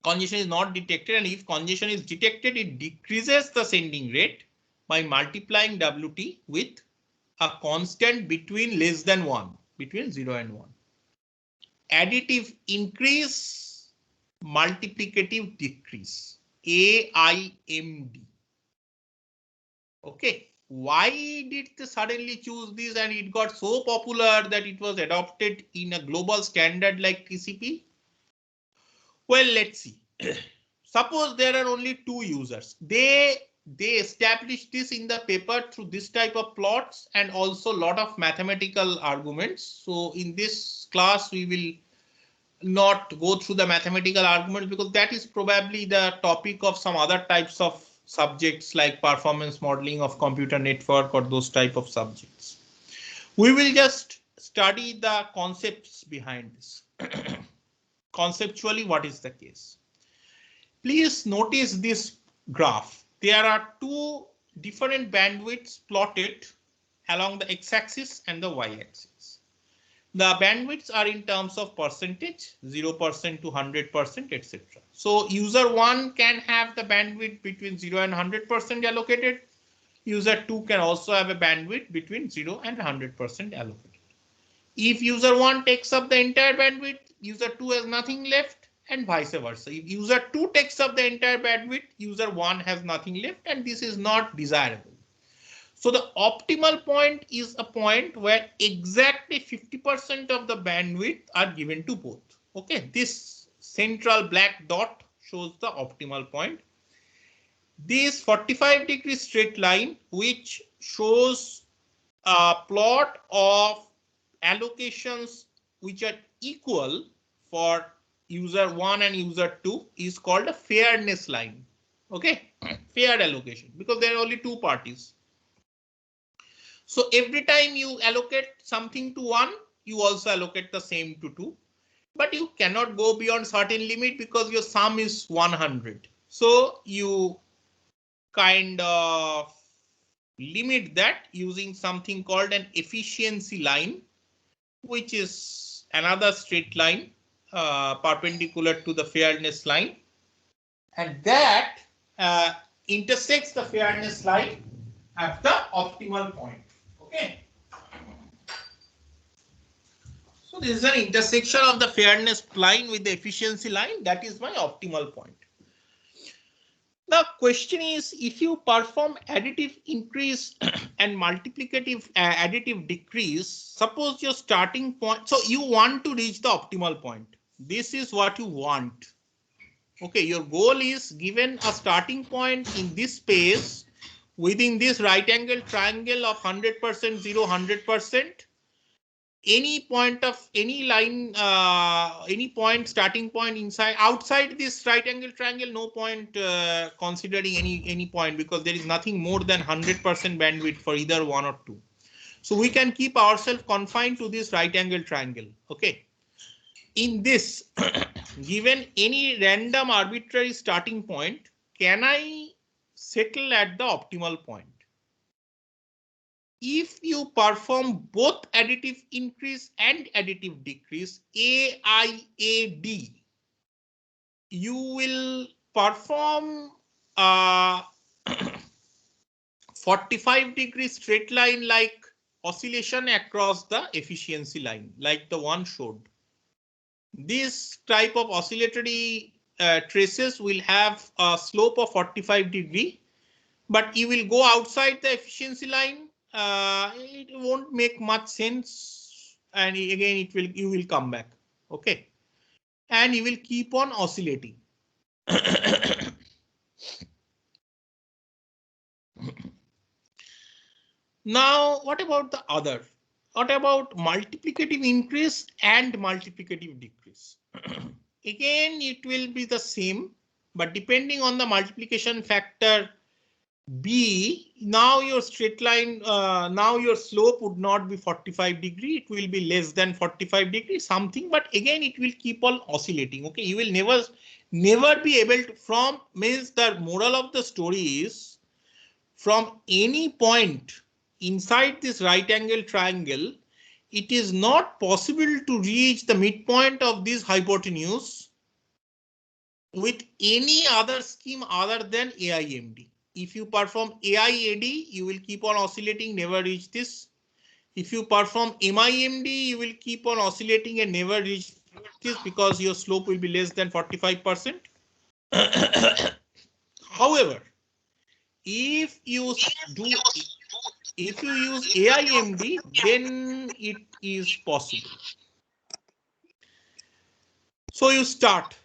congestion is not detected, and if congestion is detected, it decreases the sending rate by multiplying WT with a constant between less than 1, between 0 and 1. Additive increase, multiplicative decrease. AIMD. Okay, why did they suddenly choose this and it got so popular that it was adopted in a global standard like TCP? Well, let's see. suppose there are only 2 users. They established this in the paper through this type of plots and also a lot of mathematical arguments. So in this class, we will not go through the mathematical arguments because that is probably the topic of some other types of subjects like performance modeling of computer network or those type of subjects. We will just study the concepts behind this. Conceptually, what is the case? Please notice this graph. There are 2 different bandwidths plotted along the x-axis and the y-axis. The bandwidths are in terms of percentage, 0% to 100%, etc. So user 1 can have the bandwidth between 0 and 100% allocated. User 2 can also have a bandwidth between 0 and 100% allocated. If user 1 takes up the entire bandwidth, user 2 has nothing left, and vice versa. If user 2 takes up the entire bandwidth, user 1 has nothing left, and this is not desirable. So the optimal point is a point where exactly 50% of the bandwidth are given to both. Okay, this central black dot shows the optimal point. This 45-degree straight line, which shows a plot of allocations which are equal for user 1 and user 2, is called a fairness line. Okay, fair allocation, because there are only 2 parties. So every time you allocate something to 1, you also allocate the same to 2. But you cannot go beyond certain limit because your sum is 100. So you kind of limit that using something called an efficiency line, which is another straight line perpendicular to the fairness line. And that intersects the fairness line at the optimal point. Okay. So this is an intersection of the fairness line with the efficiency line. That is my optimal point. The question is, if you perform additive increase and multiplicative additive decrease, suppose your starting point, so you want to reach the optimal point. This is what you want. Okay, your goal is given a starting point in this space within this right angle triangle of 100%, 0, 100%. Any point of any line, any point, starting point inside, outside this right angle triangle, no point considering any point, because there is nothing more than 100% bandwidth for either 1 or 2. So we can keep ourselves confined to this right angle triangle. Okay. In this, given any random arbitrary starting point, can I settle at the optimal point? If you perform both additive increase and additive decrease, AIAD, you will perform a 45-degree straight line like oscillation across the efficiency line, like the one showed. This type of oscillatory traces will have a slope of 45 degree, but you will go outside the efficiency line. It won't make much sense, and again you will come back. Okay, and you will keep on oscillating. Now, what about the other? What about multiplicative increase and multiplicative decrease? Again, it will be the same, but depending on the multiplication factor B, now your straight line, now your slope would not be 45 degree, it will be less than 45 degree something, but again it will keep on oscillating. Okay, you will never be able to, from, means the moral of the story is, from any point inside this right angle triangle, it is not possible to reach the midpoint of this hypotenuse with any other scheme other than AIMD. If you perform AIAD, you will keep on oscillating, never reach this. If you perform MIMD, you will keep on oscillating and never reach this because your slope will be less than 45%. However, if you use AIMD, then it is possible. So you start.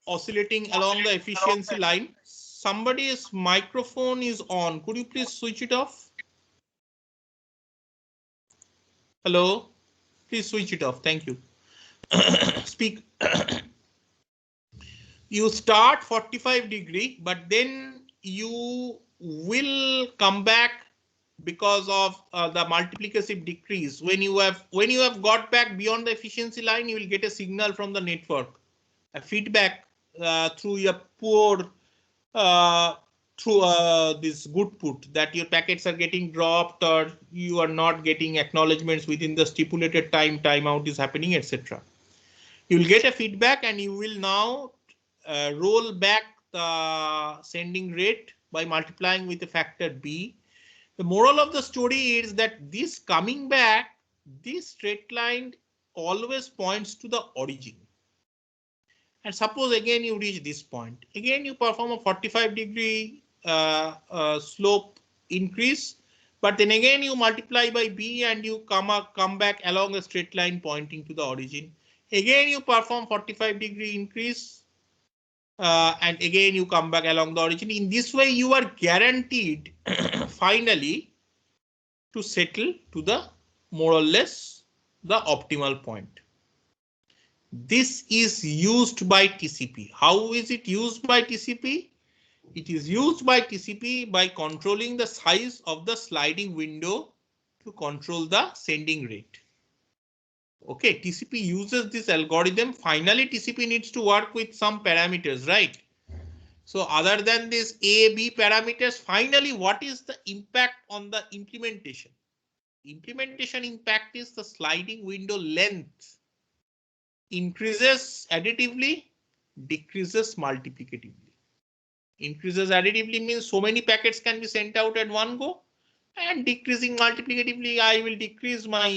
oscillating along the efficiency line. Somebody's microphone is on. Could you please switch it off? Hello? Please switch it off. Thank you. Speak. You start 45 degree, but then you will come back because of the multiplicative decrease. When you have got back beyond the efficiency line, you will get a signal from the network, a feedback through your poor through this good put that your packets are getting dropped or you are not getting acknowledgements within the stipulated time, timeout is happening, etc. You will get a feedback and you will now roll back the sending rate by multiplying with the factor B. The moral of the story is that this coming back, this straight line always points to the origin. And suppose again you reach this point, again you perform a 45-degree slope increase, but then again you multiply by B and you come back along a straight line pointing to the origin. Again you perform 45-degree increase and again you come back along the origin. In this way you are guaranteed finally to settle to the more or less the optimal point. This is used by TCP. How is it used by TCP? It is used by TCP by controlling the size of the sliding window to control the sending rate. Okay, TCP uses this algorithm. Finally, TCP needs to work with some parameters, right? So other than this A, B parameters, finally, what is the impact on the implementation? Implementation impact is the sliding window length increases additively, decreases multiplicatively. Increases additively means so many packets can be sent out at one go, and decreasing multiplicatively, I will decrease my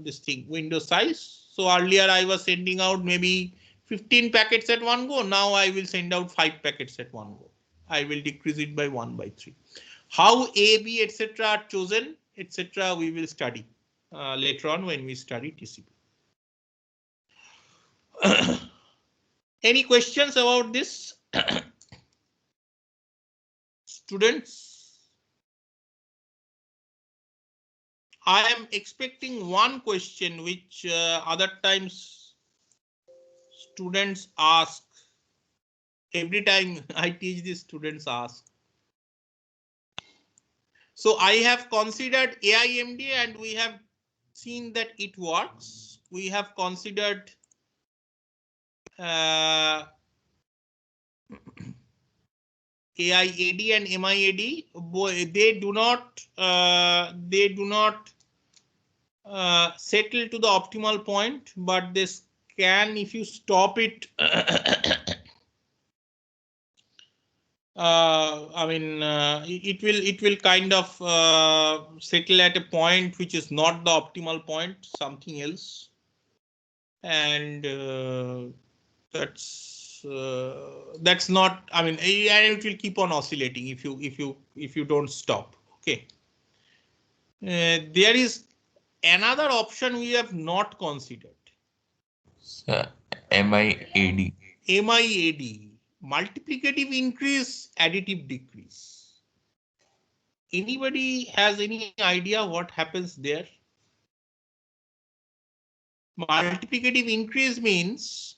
this thing window size. So earlier I was sending out maybe 15 packets at one go. Now I will send out 5 packets at one go. I will decrease it by 1 by 3. How A, B, etc. are chosen, etc. we will study later on when we study TCP. Any questions about this? Students, I am expecting one question which other times students ask. Every time I teach this, students ask. So I have considered AIMD and we have seen that it works. We have considered AIAD and MIAD. They do not settle to the optimal point, but this can, if you stop it, it will kind of settle at a point which is not the optimal point, something else, and that's not. I mean, and it will keep on oscillating if you don't stop. Okay. There is another option we have not considered. MIAD. MIAD. Multiplicative increase, additive decrease. Anybody has any idea what happens there? Multiplicative increase means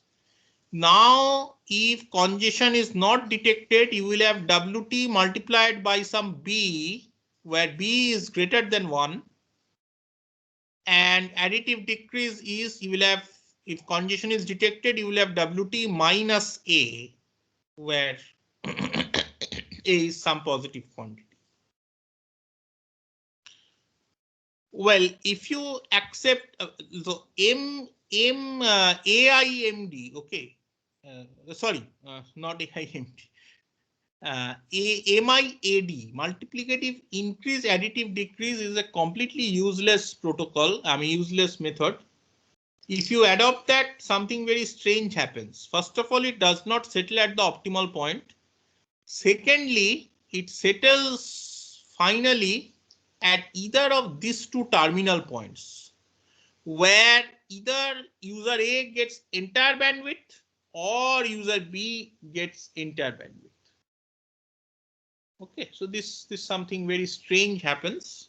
now if congestion is not detected, you will have WT multiplied by some B where B is greater than 1. And additive decrease is you will have, if congestion is detected, you will have WT minus A, where A is some positive quantity. Well, if you accept so AIMD, okay, sorry, not AIMD, MIAD, multiplicative increase, additive decrease is a completely useless protocol. I mean, useless method. If you adopt that, something very strange happens. First of all, it does not settle at the optimal point. Secondly, it settles finally at either of these two terminal points, where either user A gets entire bandwidth or user B gets entire bandwidth. Okay, so this something very strange happens.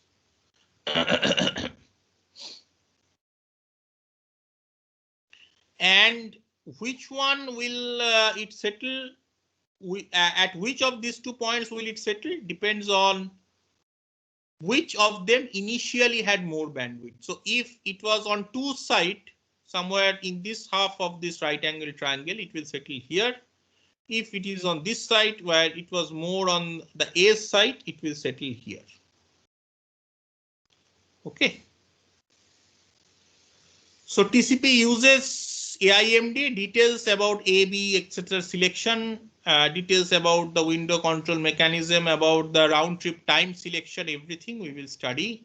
And which one will it settle? At which of these 2 points will it settle? Depends on which of them initially had more bandwidth. So if it was on 2 side, somewhere in this half of this right angle triangle, it will settle here. If it is on this side where it was more on the A side, it will settle here. Okay. So TCP uses AIMD, details about A, B, etc. selection, details about the window control mechanism, about the round trip time selection, everything we will study.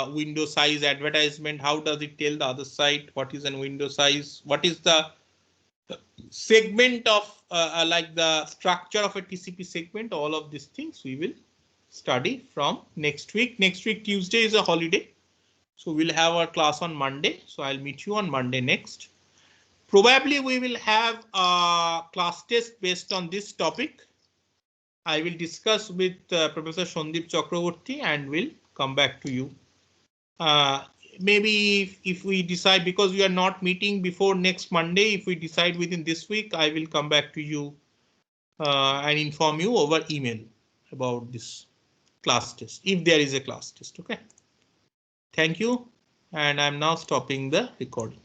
Window size advertisement, how does it tell the other side what is a window size, what is the segment of like the structure of a TCP segment, all of these things we will study from next week. Next week Tuesday is a holiday. So we'll have our class on Monday. So I'll meet you on Monday next. Probably we will have a class test based on this topic. I will discuss with Professor Sandeep Chakraborty and we'll come back to you. Maybe if we decide, because we are not meeting before next Monday, if we decide within this week, I will come back to you and inform you over email about this class test, if there is a class test. Okay. Thank you. And I'm now stopping the recording.